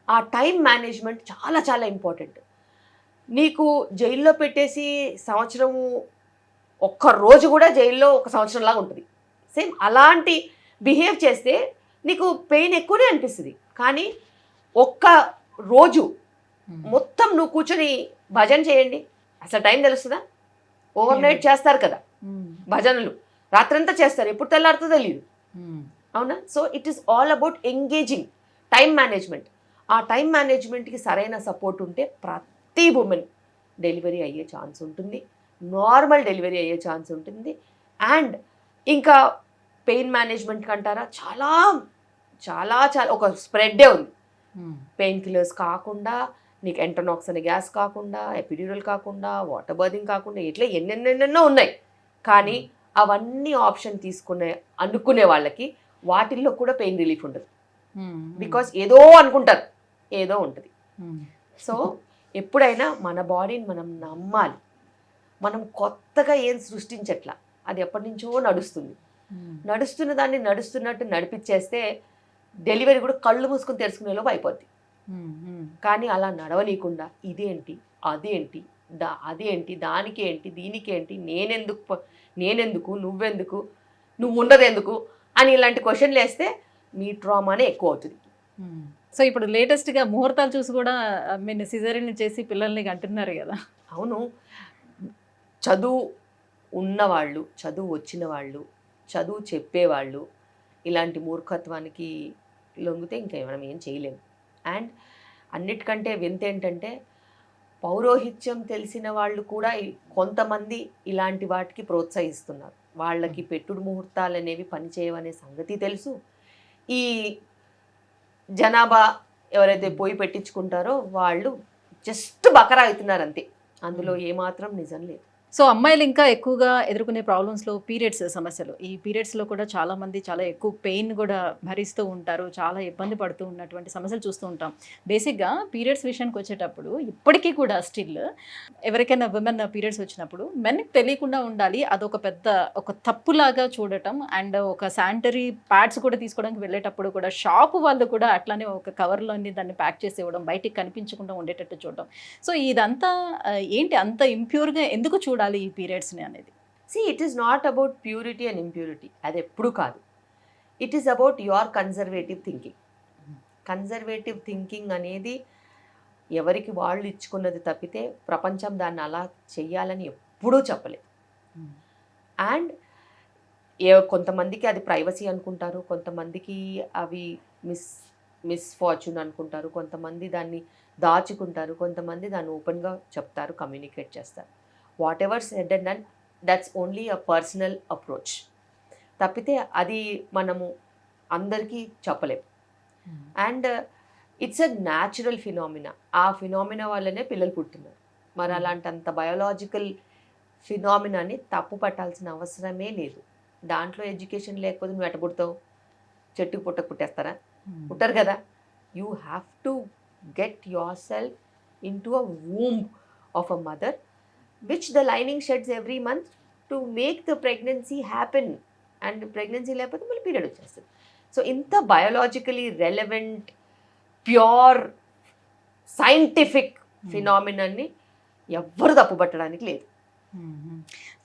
ఆ టైం మేనేజ్మెంట్ చాలా చాలా ఇంపార్టెంట్. నీకు జైల్లో పెట్టేసి సంవత్సరము ఒక్క రోజు కూడా జైల్లో ఒక సంవత్సరంలాగా ఉంటుంది. సేమ్ అలాంటి బిహేవ్ చేస్తే నీకు పెయిన్ ఎక్కువనే అనిపిస్తుంది. కానీ ఒక్క రోజు మొత్తం నువ్వు కూర్చొని భజన చేయండి, అసలు టైం తెలుస్తుందా? ఓవర్ నైట్ చేస్తారు కదా భజనలు, రాత్రంతా చేస్తారు, ఎప్పుడు తెల్లారుతుందో తెలియదు. అవునా? So it is all about engaging time management. ఆ టైం మేనేజ్మెంట్కి సరైన సపోర్ట్ ఉంటే ప్రతి ఉమెన్ డెలివరీ అయ్యే ఛాన్స్ ఉంటుంది, నార్మల్ డెలివరీ అయ్యే ఛాన్స్ ఉంటుంది. అండ్ ఇంకా పెయిన్ మేనేజ్మెంట్కి అంటారా, చాలా చాలా చాలా ఒక స్ప్రెడ్డే ఉంది. పెయిన్ కిల్లర్స్ కాకుండా, నీకు ఎంటనాక్స్ అనే గ్యాస్ కాకుండా, ఎపిడ్యూరల్ కాకుండా, వాటర్ బర్దింగ్ కాకుండా, ఇట్లా ఎన్నెన్నెన్నెన్నో ఉన్నాయి. కానీ అవన్నీ ఆప్షన్ అనుకునే వాళ్ళకి వాటిల్లో కూడా పెయిన్ రిలీఫ్ ఉండదు. బికాస్ ఏదో అనుకుంటారు, ఏదో ఉంటుంది. సో ఎప్పుడైనా మన బాడీని మనం నమ్మాలి. మనం కొత్తగా ఏం సృష్టించట్లా, అది ఎప్పటి నుంచో నడుస్తుంది. నడుస్తున్న దాన్ని నడుస్తున్నట్టు నడిపించేస్తే డెలివరీ కూడా కళ్ళు మూసుకొని తెరుచుకునేలోపు అయిపోద్ది. కానీ అలా నడవనీయకుండా ఇదేంటి, అదేంటి, అదేంటి, దానికి ఏంటి, దీనికి ఏంటి, నేనెందుకు, నువ్వెందుకు, నువ్వు ఉండదెందుకు అని ఇలాంటి క్వశ్చన్లు వేస్తే మీ ట్రామానే ఎక్కువ అవుతుంది. సో ఇప్పుడు లేటెస్ట్గా ముహూర్తాలు చూసి కూడా మీరు సిజేరియన్ చేసి పిల్లల్ని అంటున్నారు కదా. అవును, చదువు ఉన్నవాళ్ళు, చదువు వచ్చిన వాళ్ళు, చదువు చెప్పేవాళ్ళు ఇలాంటి మూర్ఖత్వానికి లొంగితే ఇంకా మనం ఏం చేయలేము. అండ్ అన్నిటికంటే వింత ఏంటంటే పౌరోహిత్యం తెలిసిన వాళ్ళు కూడా కొంతమంది ఇలాంటి వాటికి ప్రోత్సహిస్తున్నారు. వాళ్ళకి పెట్టుడు ముహూర్తాలు అనేవి పనిచేయవనే సంగతి తెలుసు. ఈ జనాభా ఎవరైతే పోయి పెట్టించుకుంటారో వాళ్ళు జస్ట్ బకరా అవుతున్నారు అంతే, అందులో ఏమాత్రం నిజం లేదు. సో అమ్మాయిలు ఇంకా ఎక్కువగా ఎదుర్కొనే ప్రాబ్లమ్స్లో పీరియడ్స్ సమస్యలు. ఈ పీరియడ్స్లో కూడా చాలామంది చాలా ఎక్కువ పెయిన్ కూడా భరిస్తూ ఉంటారు, చాలా ఇబ్బంది పడుతూ ఉన్నటువంటి సమస్యలు చూస్తూ ఉంటాం. బేసిక్గా పీరియడ్స్ విషయానికి వచ్చేటప్పుడు ఇప్పటికీ కూడా స్టిల్ ఎవరికైనా విమెన్ పీరియడ్స్ వచ్చినప్పుడు మెన్కి తెలియకుండా ఉండాలి, అదొక పెద్ద ఒక తప్పులాగా చూడటం. అండ్ ఒక శానిటరీ ప్యాడ్స్ కూడా తీసుకోవడానికి వెళ్ళేటప్పుడు కూడా షాపు వాళ్ళు కూడా అట్లానే ఒక కవర్లోని దాన్ని ప్యాక్ చేసి ఇవ్వడం, బయటికి కనిపించకుండా ఉండేటట్టు చూడడం. సో ఇదంతా ఏంటి, అంత ఇంప్యూర్గా ఎందుకు చూడాలి ఈ పీరియడ్స్ని అనేది? It is not about purity and impurity, అది ఎప్పుడు కాదు. It is about your conservative thinking. Conservative thinking అనేది ఎవరికి వాళ్ళు ఇచ్చుకున్నది తప్పితే ప్రపంచం దాన్ని అలా చెయ్యాలని ఎప్పుడూ చెప్పలేదు. అండ్ కొంతమందికి అది ప్రైవసీ అనుకుంటారు, కొంతమందికి అవి మిస్ఫార్చ్యూన్ అనుకుంటారు, కొంతమంది దాన్ని దాచుకుంటారు, కొంతమంది దాన్ని ఓపెన్గా చెప్తారు, కమ్యూనికేట్ చేస్తారు. What ever said and done, that's only a personal approach తప్పితే అది మనము అందరికీ చెప్పలేము. And it's a natural phenomena. ఆ ఫినామినా వల్లనే పిల్లలు పుట్టున్నారు. మరి అలాంటంత బయోలాజికల్ ఫినామినాని తప్పు పట్టాల్సిన అవసరమే లేదు. దాంట్లో ఎడ్యుకేషన్ లేకపోతే నువ్వు ఎట్ట పుడతావు? చెట్టుకు పుట్టేస్తారా? పుట్టరు కదా. You have to get your self in to a womb of a mother which the lining sheds every month to make the pregnancy happen. And pregnancy లేకపోతే మళ్ళీ పీరియడ్ వచ్చేస్తుంది. సో ఇంత బయోలాజికలీ రెలవెంట్ ప్యూర్ సైంటిఫిక్ ఫినామినాన్ని ఎవ్వరు తప్పుపట్టడానికి లేదు.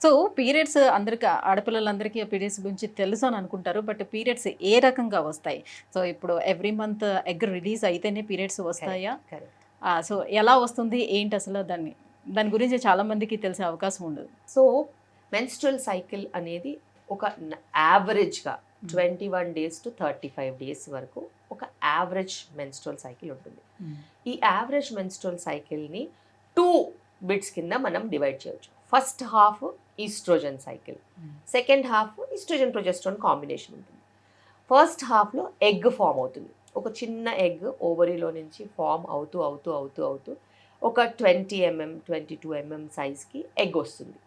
So periods అందరికీ, ఆడపిల్లలందరికీ periods గురించి తెలుసు అని అనుకుంటారు. బట్ పీరియడ్స్ ఏ రకంగా వస్తాయి? సో ఇప్పుడు ఎవ్రీ మంత్ ఎగ్ రిలీజ్ అయితేనే పీరియడ్స్ వస్తాయా? సో ఎలా వస్తుంది ఏంటి అసలు దాని గురించి చాలా మందికి తెలిసే అవకాశం ఉండదు. సో మెన్స్ట్రువల్ సైకిల్ అనేది ఒక యావరేజ్గా 21 days to 35 days వరకు ఒక యావరేజ్ మెన్స్ట్రువల్ సైకిల్ ఉంటుంది. ఈ యావరేజ్ మెన్స్ట్రువల్ సైకిల్ని 2 bits కింద మనం డివైడ్ చేయొచ్చు. First half estrogen cycle, second half estrogen progesterone combination ఉంటుంది. ఫస్ట్ హాఫ్లో ఎగ్ ఫామ్ అవుతుంది. ఒక చిన్న ఎగ్ ఓవరీలో నుంచి ఫామ్ అవుతూ అవుతూ అవుతూ అవుతూ ఒక 20 mm 22 mm సైజ్కి ఎగ్ వస్తుంది.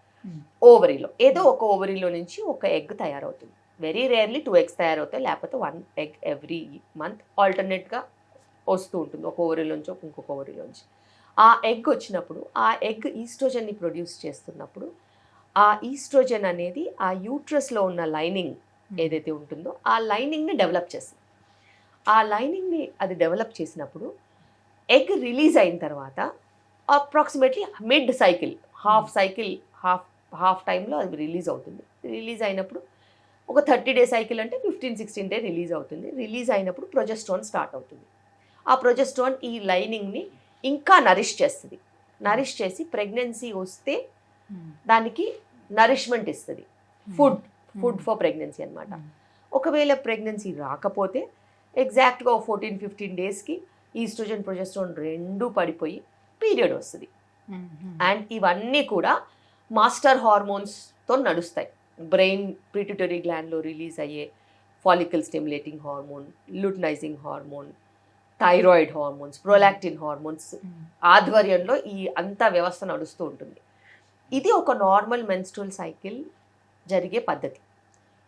ఓవరీలో ఏదో ఒక ఓవరీలో నుంచి ఒక ఎగ్ తయారవుతుంది. వెరీ రేర్లీ 2 eggs తయారవుతాయి, లేకపోతే 1 egg ఎవ్రీ మంత్ ఆల్టర్నేట్గా వస్తూ ఉంటుంది. ఒక ఓవరీలోంచి ఇంకొక ఓవరీలోంచి. ఆ ఎగ్ వచ్చినప్పుడు ఆ ఎగ్ ఈస్ట్రోజన్ని ప్రొడ్యూస్ చేస్తున్నప్పుడు ఆ ఈస్ట్రోజన్ అనేది ఆ యూట్రస్లో ఉన్న లైనింగ్ ఏదైతే ఉంటుందో ఆ లైనింగ్ని డెవలప్ చేస్తుంది. ఆ లైనింగ్ని అది డెవలప్ చేసినప్పుడు ఎగ్ రిలీజ్ అయిన తర్వాత అప్రాక్సిమేట్లీ మిడ్ సైకిల్ హాఫ్ టైంలో అది రిలీజ్ అవుతుంది. రిలీజ్ అయినప్పుడు ఒక 30 డే సైకిల్ అంటే 15-16 డే రిలీజ్ అవుతుంది. రిలీజ్ అయినప్పుడు ప్రొజెస్ట్రాన్ స్టార్ట్ అవుతుంది. ఆ ప్రొజెస్ట్రాన్ ఈ లైనింగ్ని ఇంకా నరిష్ చేస్తుంది. నరిష్ చేసి ప్రెగ్నెన్సీ వస్తే దానికి నరిష్మెంట్ ఇస్తుంది. ఫుడ్ ఫర్ ప్రెగ్నెన్సీ అనమాట. ఒకవేళ ప్రెగ్నెన్సీ రాకపోతే ఎగ్జాక్ట్గా 14-15 డేస్కి ఈస్ట్రోజన్ ప్రొజెస్ట్రాన్ రెండూ పడిపోయి పీరియడ్ వస్తుంది. అండ్ ఇవన్నీ కూడా మాస్టర్ హార్మోన్స్తో నడుస్తాయి. బ్రెయిన్ పిట్యూటరీ గ్లాండ్లో రిలీజ్ అయ్యే follicle stimulating hormone, luteinizing hormone, thyroid hormones, prolactin hormones ఆధ్వర్యంలో ఈ అంతా వ్యవస్థ నడుస్తూ ఉంటుంది. ఇది ఒక నార్మల్ మెన్స్ట్రువల్ సైకిల్ జరిగే పద్ధతి.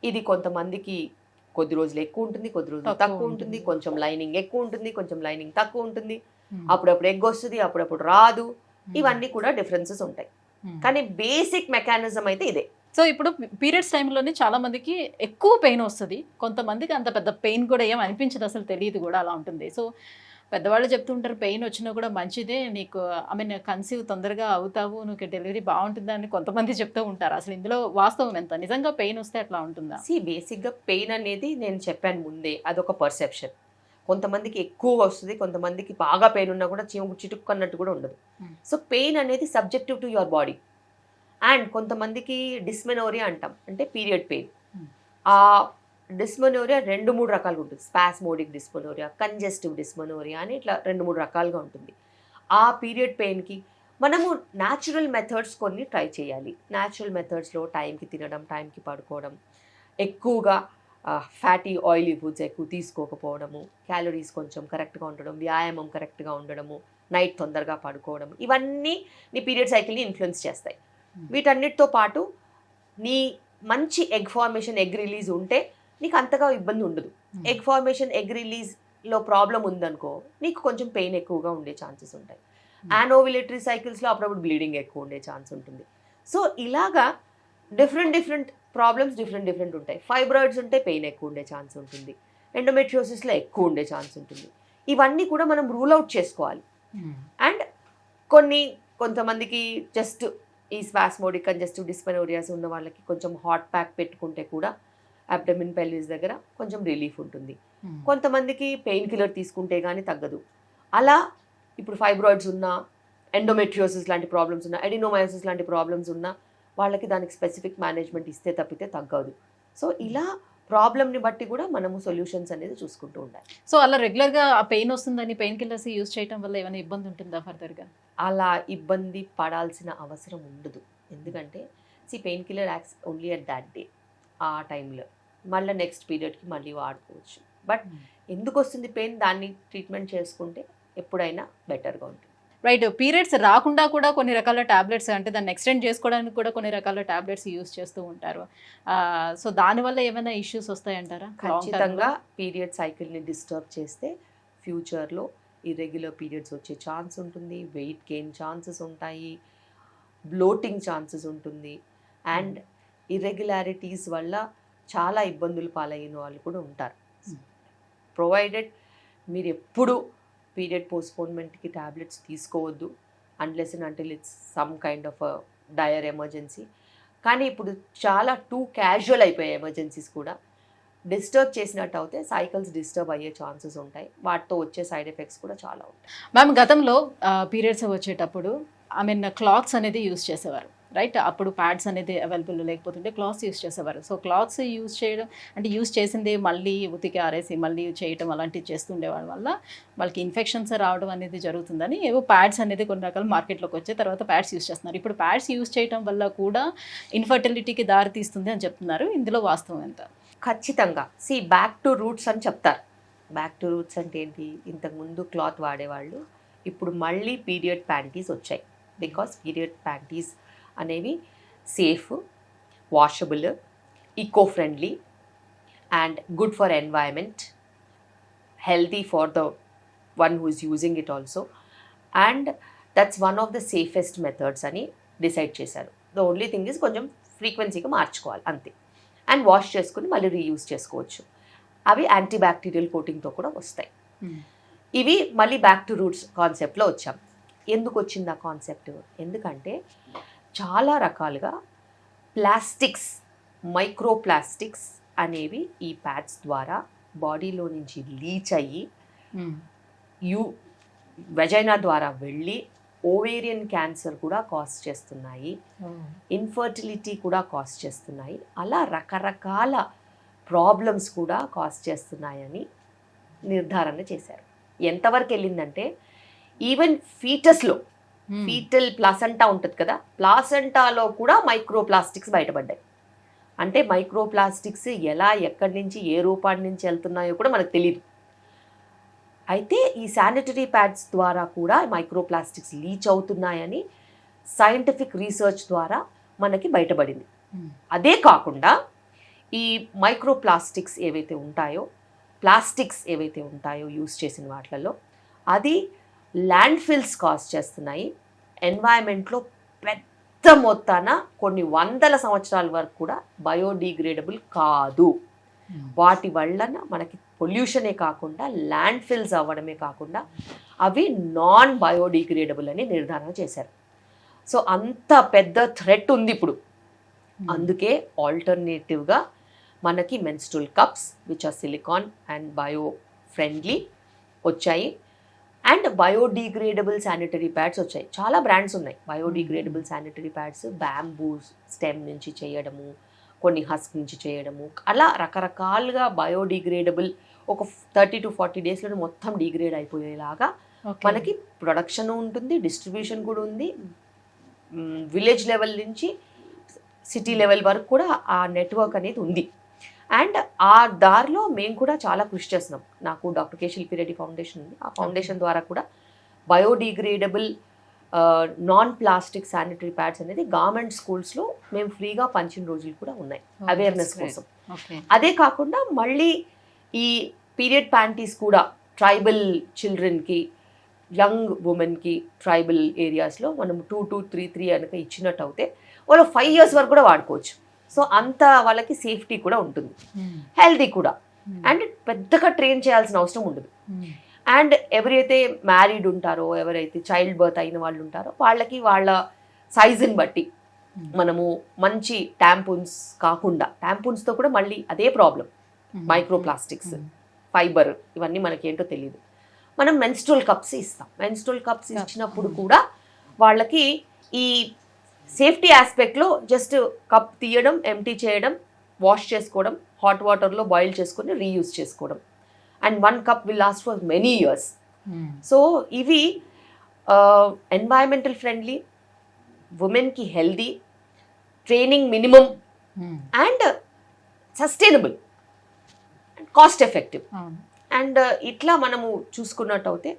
ఇది కొంతమందికి కొద్ది రోజులు ఎక్కువ ఉంటుంది, కొద్ది రోజులు తక్కువ ఉంటుంది, కొంచెం లైనింగ్ ఎక్కువ ఉంటుంది, కొంచెం లైనింగ్ తక్కువ ఉంటుంది, అప్పుడప్పుడు ఎగ్ వస్తుంది, అప్పుడప్పుడు రాదు. ఇవన్నీ కూడా డిఫరెన్సెస్ ఉంటాయి. కానీ బేసిక్ మెకానిజం అయితే ఇదే. సో ఇప్పుడు పీరియడ్స్ టైంలోనే చాలా మందికి ఎక్కువ పెయిన్ వస్తుంది, కొంతమందికి అంత పెద్ద పెయిన్ కూడా ఏం అనిపించదు, అసలు తెలియదు కూడా, అలా ఉంటుంది. సో పెద్దవాళ్ళు చెప్తుంటారు పెయిన్ వచ్చినా కూడా మంచిదే, నీకు కన్సీవ్ తొందరగా అవుతావు, నీకు డెలివరీ బాగుంటుందా అని కొంతమంది చెప్తూ ఉంటారు. అసలు ఇందులో వాస్తవం ఎంత? నిజంగా పెయిన్ వస్తే అట్లా ఉంటుందా? బేసిక్గా పెయిన్ అనేది నేను చెప్పాను ముందే, అదొక పర్సెప్షన్. కొంతమందికి ఎక్కువ వస్తుంది, కొంతమందికి బాగా పెయిన్ ఉన్నా కూడా చిటుక్కన్నట్టు కూడా ఉండదు. సో పెయిన్ అనేది subjective to your body. And కొంతమందికి డిస్మెనోరియా అంటాం, అంటే పీరియడ్ పెయిన్. ఆ డిస్మెనోరియా 2-3 రకాలుగా ఉంటుంది. స్పాస్మోడిక్ డిస్మెనోరియా, కంజెస్టివ్ డిస్మెనోరియా అని ఇట్లా 2-3 రకాలుగా ఉంటుంది. ఆ పీరియడ్ పెయిన్కి మనము న్యాచురల్ మెథడ్స్ కొన్ని ట్రై చేయాలి. న్యాచురల్ మెథడ్స్లో టైంకి తినడం, టైంకి పడుకోవడం, ఎక్కువగా ఫ్యాటీ ఆయిలీ ఫుడ్స్ ఎక్కువ తీసుకోకపోవడము, క్యాలరీస్ కొంచెం కరెక్ట్గా ఉండడం, వ్యాయామం కరెక్ట్గా ఉండడము, నైట్ తొందరగా పడుకోవడం, ఇవన్నీ నీ పీరియడ్ సైకిల్ని ఇన్ఫ్లుయెన్స్ చేస్తాయి. వీటన్నిటితో పాటు నీ మంచి ఎగ్ ఫార్మేషన్, ఎగ్ రిలీజ్ ఉంటే నీకు అంతగా ఇబ్బంది ఉండదు. ఎగ్ ఫార్మేషన్, ఎగ్ రిలీజ్లో ప్రాబ్లం ఉందనుకో నీకు కొంచెం పెయిన్ ఎక్కువగా ఉండే ఛాన్సెస్ ఉంటాయి. యానోవిలేటరీ సైకిల్స్లో అప్పుడప్పుడు బ్లీడింగ్ ఎక్కువ ఉండే ఛాన్స్ ఉంటుంది. సో ఇలాగా డిఫరెంట్ ప్రాబ్లమ్స్ డిఫరెంట్ ఉంటాయి. ఫైబ్రాయిడ్స్ ఉంటే పెయిన్ ఎక్కువ ఉండే ఛాన్స్ ఉంటుంది, ఎండోమెట్రియోసిస్లో ఎక్కువ ఉండే ఛాన్స్ ఉంటుంది. ఇవన్నీ కూడా మనం రూల్ అవుట్ చేసుకోవాలి. అండ్ కొంతమందికి జస్ట్ ఈ స్పాస్మోడిక్ కంజెస్టివ్ డిస్మెనోరియాస్ ఉన్న వాళ్ళకి కొంచెం హాట్ ప్యాక్ పెట్టుకుంటే కూడా అబ్డమిన్ పెల్విస్ దగ్గర కొంచెం రిలీఫ్ ఉంటుంది. కొంతమందికి పెయిన్ కిల్లర్ తీసుకుంటే కానీ తగ్గదు. అలా ఇప్పుడు ఫైబ్రాయిడ్స్ ఉన్నా, ఎండోమెట్రియోసిస్ లాంటి ప్రాబ్లమ్స్ ఉన్నా, అడినోమయోసిస్ లాంటి ప్రాబ్లమ్స్ ఉన్నా వాళ్ళకి దానికి స్పెసిఫిక్ మేనేజ్మెంట్ ఇస్తే తప్పితే తగ్గదు. సో ఇలా ప్రాబ్లమ్ని బట్టి కూడా మనము సొల్యూషన్స్ అనేది చూసుకుంటూ ఉండాలి. సో అలా రెగ్యులర్గా ఆ పెయిన్ వస్తుందని పెయిన్ కిల్లర్స్ యూజ్ చేయడం వల్ల ఏమైనా ఇబ్బంది ఉంటుందా ఫర్దర్గా? అలా ఇబ్బంది పడాల్సిన అవసరం ఉండదు. ఎందుకంటే pain killer acts only at that day, ఆ టైంలో. మళ్ళీ నెక్స్ట్ పీరియడ్కి మళ్ళీ వాడుకోవచ్చు. బట్ ఎందుకు వస్తుంది పెయిన్, దాన్ని ట్రీట్మెంట్ చేసుకుంటే ఎప్పుడైనా బెటర్గా ఉంటుంది. రైట్. పీరియడ్స్ రాకుండా కూడా కొన్ని రకాల టాబ్లెట్స్, అంటే దాన్ని ఎక్స్టెండ్ చేసుకోవడానికి కూడా కొన్ని రకాల టాబ్లెట్స్ యూజ్ చేస్తూ ఉంటారు. సో దానివల్ల ఏమైనా ఇష్యూస్ వస్తాయంటారా? ఖచ్చితంగా పీరియడ్ సైకిల్ని డిస్టర్బ్ చేస్తే ఫ్యూచర్లో ఇర్రెగ్యులర్ పీరియడ్స్ వచ్చే ఛాన్స్ ఉంటుంది, వెయిట్ గెయిన్ ఛాన్సెస్ ఉంటాయి, బ్లోటింగ్ ఛాన్సెస్ ఉంటుంది. అండ్ ఇర్రెగ్యులారిటీస్ వల్ల చాలా ఇబ్బందులు పాలైన వాళ్ళు కూడా ఉంటారు. ప్రొవైడెడ్ మీరు ఎప్పుడు పీరియడ్ పోస్ట్పోన్మెంట్కి ట్యాబ్లెట్స్ తీసుకోవద్దు unless and until it's some kind of dire emergency. కానీ ఇప్పుడు చాలా టూ క్యాజువల్ అయిపోయాయి ఎమర్జెన్సీస్ కూడా. డిస్టర్బ్ చేసినట్టు అయితే సైకిల్స్ డిస్టర్బ్ అయ్యే ఛాన్సెస్ ఉంటాయి, వాటితో వచ్చే సైడ్ ఎఫెక్ట్స్ కూడా చాలా ఉంటాయి. మ్యామ్, గతంలో పీరియడ్స్ వచ్చేటప్పుడు క్లాత్స్ అనేది యూజ్ చేసేవారు, రైట్? అప్పుడు ప్యాడ్స్ అనేది అవైలబుల్ లేకపోతుంటే క్లాత్స్ యూజ్ చేసేవారు. సో క్లాత్స్ యూజ్ చేయడం అంటే యూజ్ చేసింది మళ్ళీ ఉతికి ఆరేసి మళ్ళీ చేయటం అలాంటివి చేస్తుండేవాళ్ళ వల్ల వాళ్ళకి ఇన్ఫెక్షన్స్ రావడం అనేది జరుగుతుందని ఏవో ప్యాడ్స్ అనేది కొన్ని రకాల మార్కెట్లోకి వచ్చే తర్వాత ప్యాడ్స్ యూజ్ చేస్తున్నారు. ఇప్పుడు ప్యాడ్స్ యూజ్ చేయడం వల్ల కూడా ఇన్ఫర్టిలిటీకి దారి తీస్తుంది అని చెప్తున్నారు. ఇందులో వాస్తవం ఎంత? ఖచ్చితంగా బ్యాక్ టు రూట్స్ అని చెప్తారు. బ్యాక్ టు రూట్స్ అంటే ఏంటి? ఇంతకుముందు క్లాత్ వాడేవాళ్ళు, ఇప్పుడు మళ్ళీ పీరియడ్ ప్యాంటీస్ వచ్చాయి. బికాస్ పీరియడ్ ప్యాంటీస్ అనేవి safe, washable, eco friendly and good for environment, healthy for the one who is using it also. And that's one of the safest methods అని decide చేశారు. The only thing is కొంచెం ఫ్రీక్వెన్సీగా మార్చుకోవాలి అంతే. And wash చేసుకుని మళ్ళీ reuse చేసుకోవచ్చు. అవి యాంటీబ్యాక్టీరియల్ కోటింగ్తో కూడా వస్తాయి. ఇవి మళ్ళీ బ్యాక్ టు రూట్స్ కాన్సెప్ట్లో వచ్చాం. ఎందుకు వచ్చింది ఆ కాన్సెప్ట్? ఎందుకంటే చాలా రకాలుగా ప్లాస్టిక్స్, మైక్రో ప్లాస్టిక్స్ అనేవి ఈ ప్యాడ్స్ ద్వారా బాడీలో నుంచి లీచ్ అయ్యి వెజైనా ద్వారా వెళ్ళి ఓవేరియన్ క్యాన్సర్ కూడా కాజ్ చేస్తున్నాయి, ఇన్ఫర్టిలిటీ కూడా కాజ్ చేస్తున్నాయి, అలా రకరకాల ప్రాబ్లమ్స్ కూడా కాజ్ చేస్తున్నాయని నిర్ధారణ చేశారు. ఎంతవరకు వెళ్ళిందంటే ఈవెన్ ఫీటస్లో, ఫీటల్ ప్లాసెంటా ఉంటుంది కదా, ప్లాసెంటాలో కూడా మైక్రో ప్లాస్టిక్స్ బయటపడ్డాయి. అంటే మైక్రో ప్లాస్టిక్స్ ఎలా, ఎక్కడి నుంచి, ఏ రూపాన్ని నుంచి వెళ్తున్నాయో కూడా మనకు తెలియదు. అయితే ఈ శానిటరీ ప్యాడ్స్ ద్వారా కూడా మైక్రో ప్లాస్టిక్స్ లీచ్ అవుతున్నాయని సైంటిఫిక్ రీసెర్చ్ ద్వారా మనకి బయటపడింది. అదే కాకుండా ఈ మైక్రో ప్లాస్టిక్స్ ఏవైతే ఉంటాయో, ప్లాస్టిక్స్ ఏవైతే ఉంటాయో యూస్ చేసిన వాటిలలో అది ల్యాండ్ ఫిల్స్ కాజ్ చేస్తున్నాయి. ఎన్వైరన్మెంట్లో పెద్ద మొత్తాన కొన్ని వందల సంవత్సరాల వరకు కూడా బయోడిగ్రేడబుల్ కాదు. వాటి వలన మనకి పొల్యూషనే కాకుండా ల్యాండ్ ఫిల్స్ అవ్వడమే కాకుండా అవి నాన్ బయోడిగ్రేడబుల్ అని నిర్ధారణ చేశారు. సో అంత పెద్ద థ్రెట్ ఉంది ఇప్పుడు. అందుకే ఆల్టర్నేటివ్గా మనకి menstrual cups which are silicone and bio friendly వచ్చాయి. అండ్ బయోడిగ్రేడబుల్ శానిటరీ ప్యాడ్స్ వచ్చాయి. చాలా బ్రాండ్స్ ఉన్నాయి biodegradable sanitary pads. Bamboo stem నుంచి చేయడము, కొన్ని హస్క్ నుంచి చేయడము, అలా రకరకాలుగా బయోడిగ్రేడబుల్ ఒక 30 to 40 డేస్లో మొత్తం డిగ్రేడ్ అయిపోయేలాగా మనకి ప్రొడక్షన్ ఉంటుంది, డిస్ట్రిబ్యూషన్ కూడా ఉంది. విలేజ్ లెవెల్ నుంచి సిటీ లెవెల్ వరకు కూడా ఆ నెట్వర్క్ అనేది ఉంది. అండ్ ఆ దారిలో మేము కూడా చాలా కృషి చేస్తున్నాం. నాకు డాక్టర్ కే శిల్పి రెడ్డి ఫౌండేషన్ ఉంది. ఆ ఫౌండేషన్ ద్వారా కూడా biodegradable non plastic sanitary pads అనేది గవర్నమెంట్ స్కూల్స్లో మేము ఫ్రీగా పంచిన రోజులు కూడా ఉన్నాయి అవేర్నెస్ కోసం. అదే కాకుండా మళ్ళీ ఈ పీరియడ్ ప్యాంటీస్ కూడా ట్రైబల్ చిల్డ్రన్కి, యంగ్ ఉమెన్కి ట్రైబల్ ఏరియాస్లో మనం 2-3 కనుక ఇచ్చినట్టు అయితే వాళ్ళు 5 years వరకు కూడా వాడుకోవచ్చు. సో అంత వాళ్ళకి సేఫ్టీ కూడా ఉంటుంది, హెల్తీ కూడా, అండ్ పెద్దగా ట్రైన్ చేయాల్సిన అవసరం ఉండదు. అండ్ ఎవరైతే మ్యారీడ్ ఉంటారో, ఎవరైతే చైల్డ్ బర్త్ అయిన వాళ్ళు ఉంటారో వాళ్ళకి వాళ్ళ సైజుని బట్టి మనము మంచి ట్యాంపూన్స్ కాకుండా, ట్యాంపూన్స్తో కూడా మళ్ళీ అదే ప్రాబ్లం, మైక్రో ప్లాస్టిక్స్, ఫైబర్, ఇవన్నీ మనకి ఏంటో తెలియదు. మనం మెన్స్ట్రువల్ కప్స్ ఇస్తాం. మెన్స్ట్రువల్ కప్స్ ఇచ్చినప్పుడు కూడా వాళ్ళకి ఈ సేఫ్టీ ఆస్పెక్ట్లో జస్ట్ కప్ తీయడం, ఎంటీ చేయడం, వాష్ చేసుకోవడం, హాట్ వాటర్లో బాయిల్ చేసుకొని రీయూజ్ చేసుకోవడం. And 1 cup will last for many years. So ఇవి ఎన్వైరన్మెంటల్ ఫ్రెండ్లీ, ఉమెన్కి healthy, training minimum, and sustainable, cost effective. And ఇట్లా మనము చూసుకున్నట్టు అయితే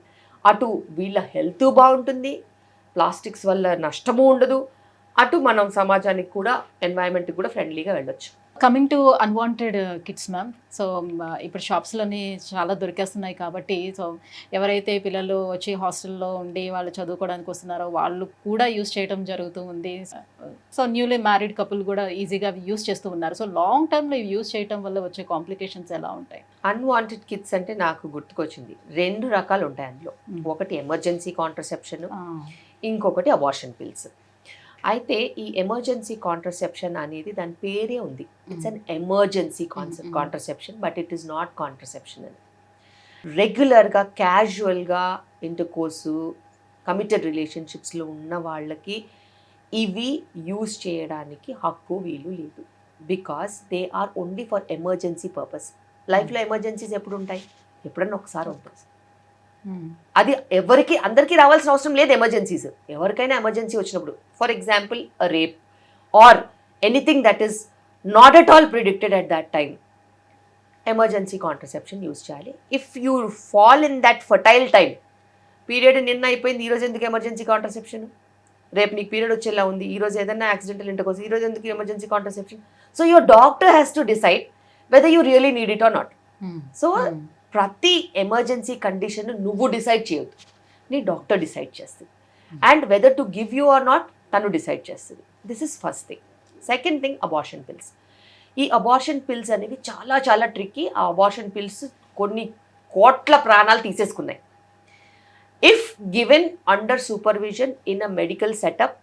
అటు వీళ్ళ హెల్త్ బాగుంటుంది, ప్లాస్టిక్స్ వల్ల నష్టము ఉండదు, అటు మనం సమాజానికి కూడా, ఎన్వైరన్మెంట్కి కూడా ఫ్రెండ్లీగా వెళ్ళొచ్చు. Coming to unwanted kids ma'am, so ఇప్పుడు షాప్స్లోని చాలా దొరికేస్తున్నాయి కాబట్టి, సో ఎవరైతే పిల్లలు వచ్చి హాస్టల్లో ఉండి వాళ్ళు చదువుకోవడానికి వస్తున్నారో వాళ్ళు కూడా యూస్ చేయడం జరుగుతూ ఉంది. సో న్యూలీ మ్యారీడ్ కపుల్ కూడా ఈజీగా యూస్ చేస్తూ ఉన్నారు. సో లాంగ్ టర్మ్లో ఇవి యూస్ చేయడం వల్ల వచ్చే కాంప్లికేషన్స్ ఎలా ఉంటాయి? అన్వాంటెడ్ కిడ్స్ అంటే నాకు గుర్తుకొచ్చింది, 2 రకాలు ఉంటాయి అందులో. ఒకటి ఎమర్జెన్సీ కాంట్రసెప్షన్, ఇంకొకటి అబార్షన్ పిల్స్. అయితే ఈ ఎమర్జెన్సీ కాంట్రసెప్షన్ అనేది దాని పేరే ఉంది, it's an emergency contraception, but it is not contraception అని. రెగ్యులర్గా క్యాజువల్గా ఇంటర్కోర్సు, కమిటెడ్ రిలేషన్షిప్స్లో ఉన్న వాళ్ళకి ఇవి యూజ్ చేయడానికి హక్కు వీలు లేదు. Because they are only for emergency purpose. లైఫ్లో ఎమర్జెన్సీస్ ఎప్పుడు ఉంటాయి? ఎప్పుడన్నా ఒకసారి ఉంటుంది. అది ఎవరికి, అందరికీ రావాల్సిన అవసరం లేదు ఎమర్జెన్సీస్. ఎవరికైనా ఎమర్జెన్సీ వచ్చినప్పుడు, for example rape or anything that is not at all predicted at that time, emergency contraception use చేయాలి. If you fall in that fertile time, period నిన్న అయిపోయింది, ఈరోజు ఎందుకు ఎమర్జెన్సీ కాంట్రసెప్షన్? రేపు నీకు పీరియడ్ వచ్చేలా ఉంది, ఈరోజు ఏదైనా యాక్సిడెంటల్ ఇంటర్కోర్స్, ఈరోజు ఎందుకు emergency contraception? So your doctor has to decide whether you really need it or not. So ప్రతి ఎమర్జెన్సీ కండిషన్ నువ్వు డిసైడ్ చేయొద్దు, నీ డాక్టర్ డిసైడ్ చేస్తుంది. And whether to give you or not తను డిసైడ్ చేస్తుంది. This is first thing. Second thing, abortion pills. ఈ abortion pills అనేవి చాలా చాలా ట్రిక్కీ. ఆ అబార్షన్ పిల్స్ కొన్ని కోట్ల ప్రాణాలు తీసేసుకున్నాయి. If given under supervision in a medical setup,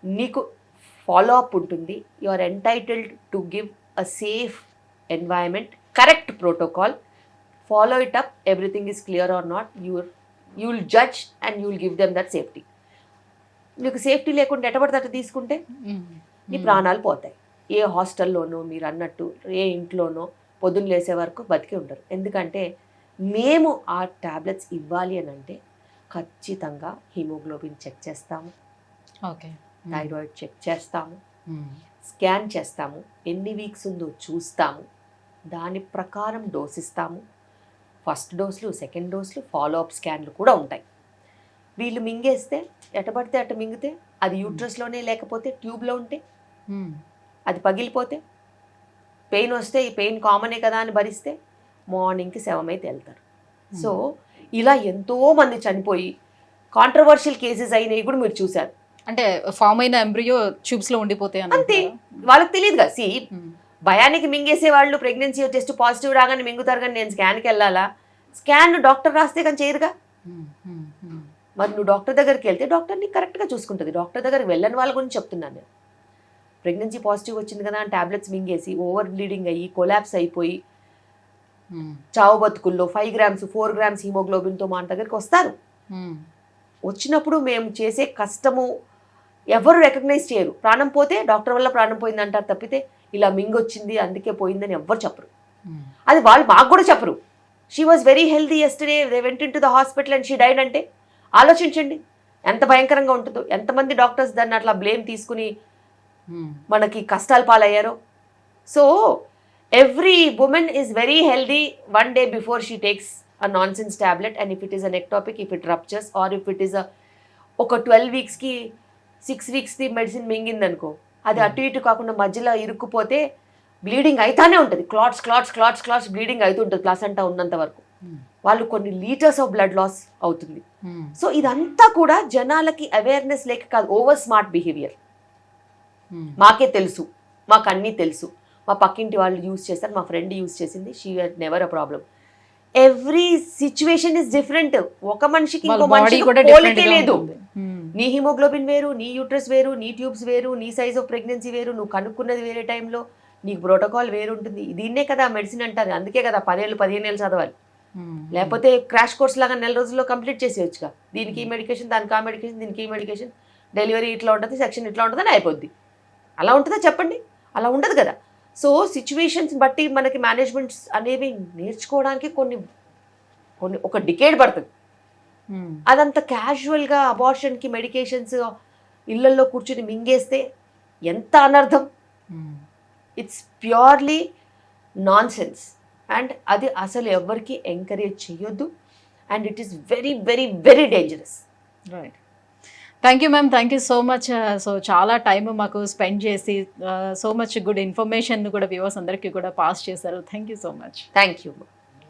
నీకు ఫాలో అప్ ఉంటుంది. You are entitled to give a safe environment, correct protocol, follow it up, everything is clear or not, you will judge and you will give them that safety. నీకు safety లేకుండా ఎటబడితే అట్ట తీసుకుంటే నీ ప్రాణాలు పోతాయి. ఏ హాస్టల్లోనో మీరు అన్నట్టు ఏ ఇంట్లోనో పొద్దున్న లేసే వరకు బతికి ఉంటారు. ఎందుకంటే మేము ఆ ట్యాబ్లెట్స్ ఇవ్వాలి అని అంటే ఖచ్చితంగా హిమోగ్లోబిన్ చెక్ చేస్తాము, ఓకే, థైరాయిడ్ చెక్ చేస్తాము, స్కాన్ చేస్తాము, ఎన్ని వీక్స్ ఉందో చూస్తాము, దాని ప్రకారం డోస్ ఇస్తాము. ఫస్ట్ డోసులు, సెకండ్ డోసులు, ఫాలో అప్ స్కాన్లు కూడా ఉంటాయి. వీళ్ళు మింగేస్తే ఎటబడితే అట మింగితే, అది యూట్రస్లోనే లేకపోతే ట్యూబ్లో ఉంటే, అది పగిలిపోతే, పెయిన్ వస్తే ఈ పెయిన్ కామనే కదా అని భరిస్తే మార్నింగ్కి శవమైతే వెళ్తారు. సో ఇలా ఎంతోమంది చనిపోయి కాంట్రవర్షియల్ కేసెస్ అయినవి కూడా మీరు చూశారు. అంటే ఫామ్ అయిన ఎంబ్రియో ట్యూబ్స్లో ఉండిపోతాయి అంతే, వాళ్ళకి తెలియదు కదా. సి భయానికి మింగేసే వాళ్ళు ప్రెగ్నెన్సీ టెస్ట్ పాజిటివ్ రాగానే మింగుతారు, కానీ నేను స్కాన్కి వెళ్ళాలా? స్కాన్ డాక్టర్ రాస్తే కానీ చేయదుగా. మరి నువ్వు డాక్టర్ దగ్గరికి వెళ్తే డాక్టర్ నీకు కరెక్ట్గా చూసుకుంటుంది. డాక్టర్ దగ్గరికి వెళ్ళని వాళ్ళ గురించి చెప్తున్నాను నేను. ప్రెగ్నెన్సీ పాజిటివ్ వచ్చింది కదా అని టాబ్లెట్స్ మింగేసి ఓవర్ బ్లీడింగ్ అయ్యి కొలాప్స్ అయిపోయి చావు బతుకుల్లో 5 grams 4 grams హీమోగ్లోబిన్తో మా దగ్గరికి వస్తారు. వచ్చినప్పుడు మేము చేసే కష్టము ఎవరు రికగ్నైజ్ చేయరు. ప్రాణం పోతే డాక్టర్ వల్ల ప్రాణం పోయింది అంటారు తప్పితే ఇలా మింగొచ్చింది అందుకే పోయిందని ఎవ్వరు చెప్పరు. అది వాళ్ళు మాకు కూడా చెప్పరు. She was very healthy yesterday, they went in to the hospital and she died అంటే ఆలోచించండి ఎంత భయంకరంగా ఉంటుందో. ఎంతమంది డాక్టర్స్ దాన్ని అట్లా బ్లేమ్ తీసుకుని మనకి కష్టాలు పాలయ్యారో. So every women is very healthy one day before she takes a nonsense tablet. And if it is an ectopic, if it ruptures or if it is ఒక 12 weeksకి 6 weeksది మెడిసిన్ మింగిందనుకో, అది అటు ఇటు కాకుండా మధ్యలో ఇరుక్కుపోతే బ్లీడింగ్ అవుతానే ఉంటుంది. Clots clots clots clots bleeding అవుతుంటుంది placenta ఉన్నంత వరకు. వాళ్ళు కొన్ని లీటర్స్ ఆఫ్ బ్లడ్ లాస్ అవుతుంది. సో ఇదంతా కూడా జనాలకి అవేర్నెస్ లేక కాదు, ఓవర్ స్మార్ట్ బిహేవియర్. మాకే తెలుసు, మాకు అన్నీ తెలుసు, మా పక్కింటి వాళ్ళు యూజ్ చేస్తారు, మా ఫ్రెండ్ యూజ్ చేసింది, she had never a problem. Every situation is different. ఒక మనిషికి ఇంకో మనిషికి పోలికే లేదు. నీ హిమోగ్లోబిన్ వేరు, నీ యూట్రస్ వేరు, నీ ట్యూబ్స్ వేరు, నీ సైజ్ ఆఫ్ ప్రెగ్నెన్సీ వేరు, నువ్వు కనుక్కున్నది వేరే టైంలో, నీకు ప్రోటోకాల్ వేరు ఉంటుంది. దీన్నే కదా మెడిసిన్ అంటారు. అందుకే కదా 10 ఏళ్ళు 15 ఏళ్ళు చదవాలి. లేకపోతే క్రాష్ కోర్స్ లాగా 4 రోజుల్లో కంప్లీట్ చేసేయచ్చుగా. దీనికి ఈ మెడికేషన్, దానికి ఆ మెడికేషన్, దీనికి ఈ మెడికేషన్, డెలివరీ ఇట్లా ఉంటుంది, సెక్షన్ ఇట్లా ఉంటుంది అని అయిపోద్ది. అలా ఉంటుందా చెప్పండి? అలా ఉండదు కదా. సో సిచ్యువేషన్స్ బట్టి మనకి మేనేజ్మెంట్స్ అనేవి నేర్చుకోవడానికి కొన్ని ఒక డికేడ్ పడుతుంది. అదంత క్యాజువల్గా అబార్షన్కి మెడికేషన్స్ ఇళ్లల్లో కూర్చుని మింగేస్తే ఎంత అనర్థం. It's purely non sense. And అది అసలు ఎవరికి ఎంకరేజ్ చేయొద్దు. And it is very very very dangerous. Right. Thank you ma'am, thank you so much. So చాలా టైం మాకు స్పెండ్ చేసి సో మచ్ గుడ్ ఇన్ఫర్మేషన్ కూడా వ్యూవర్స్ అందరికీ కూడా పాస్ చేశారు. Thank you so much. Thank you.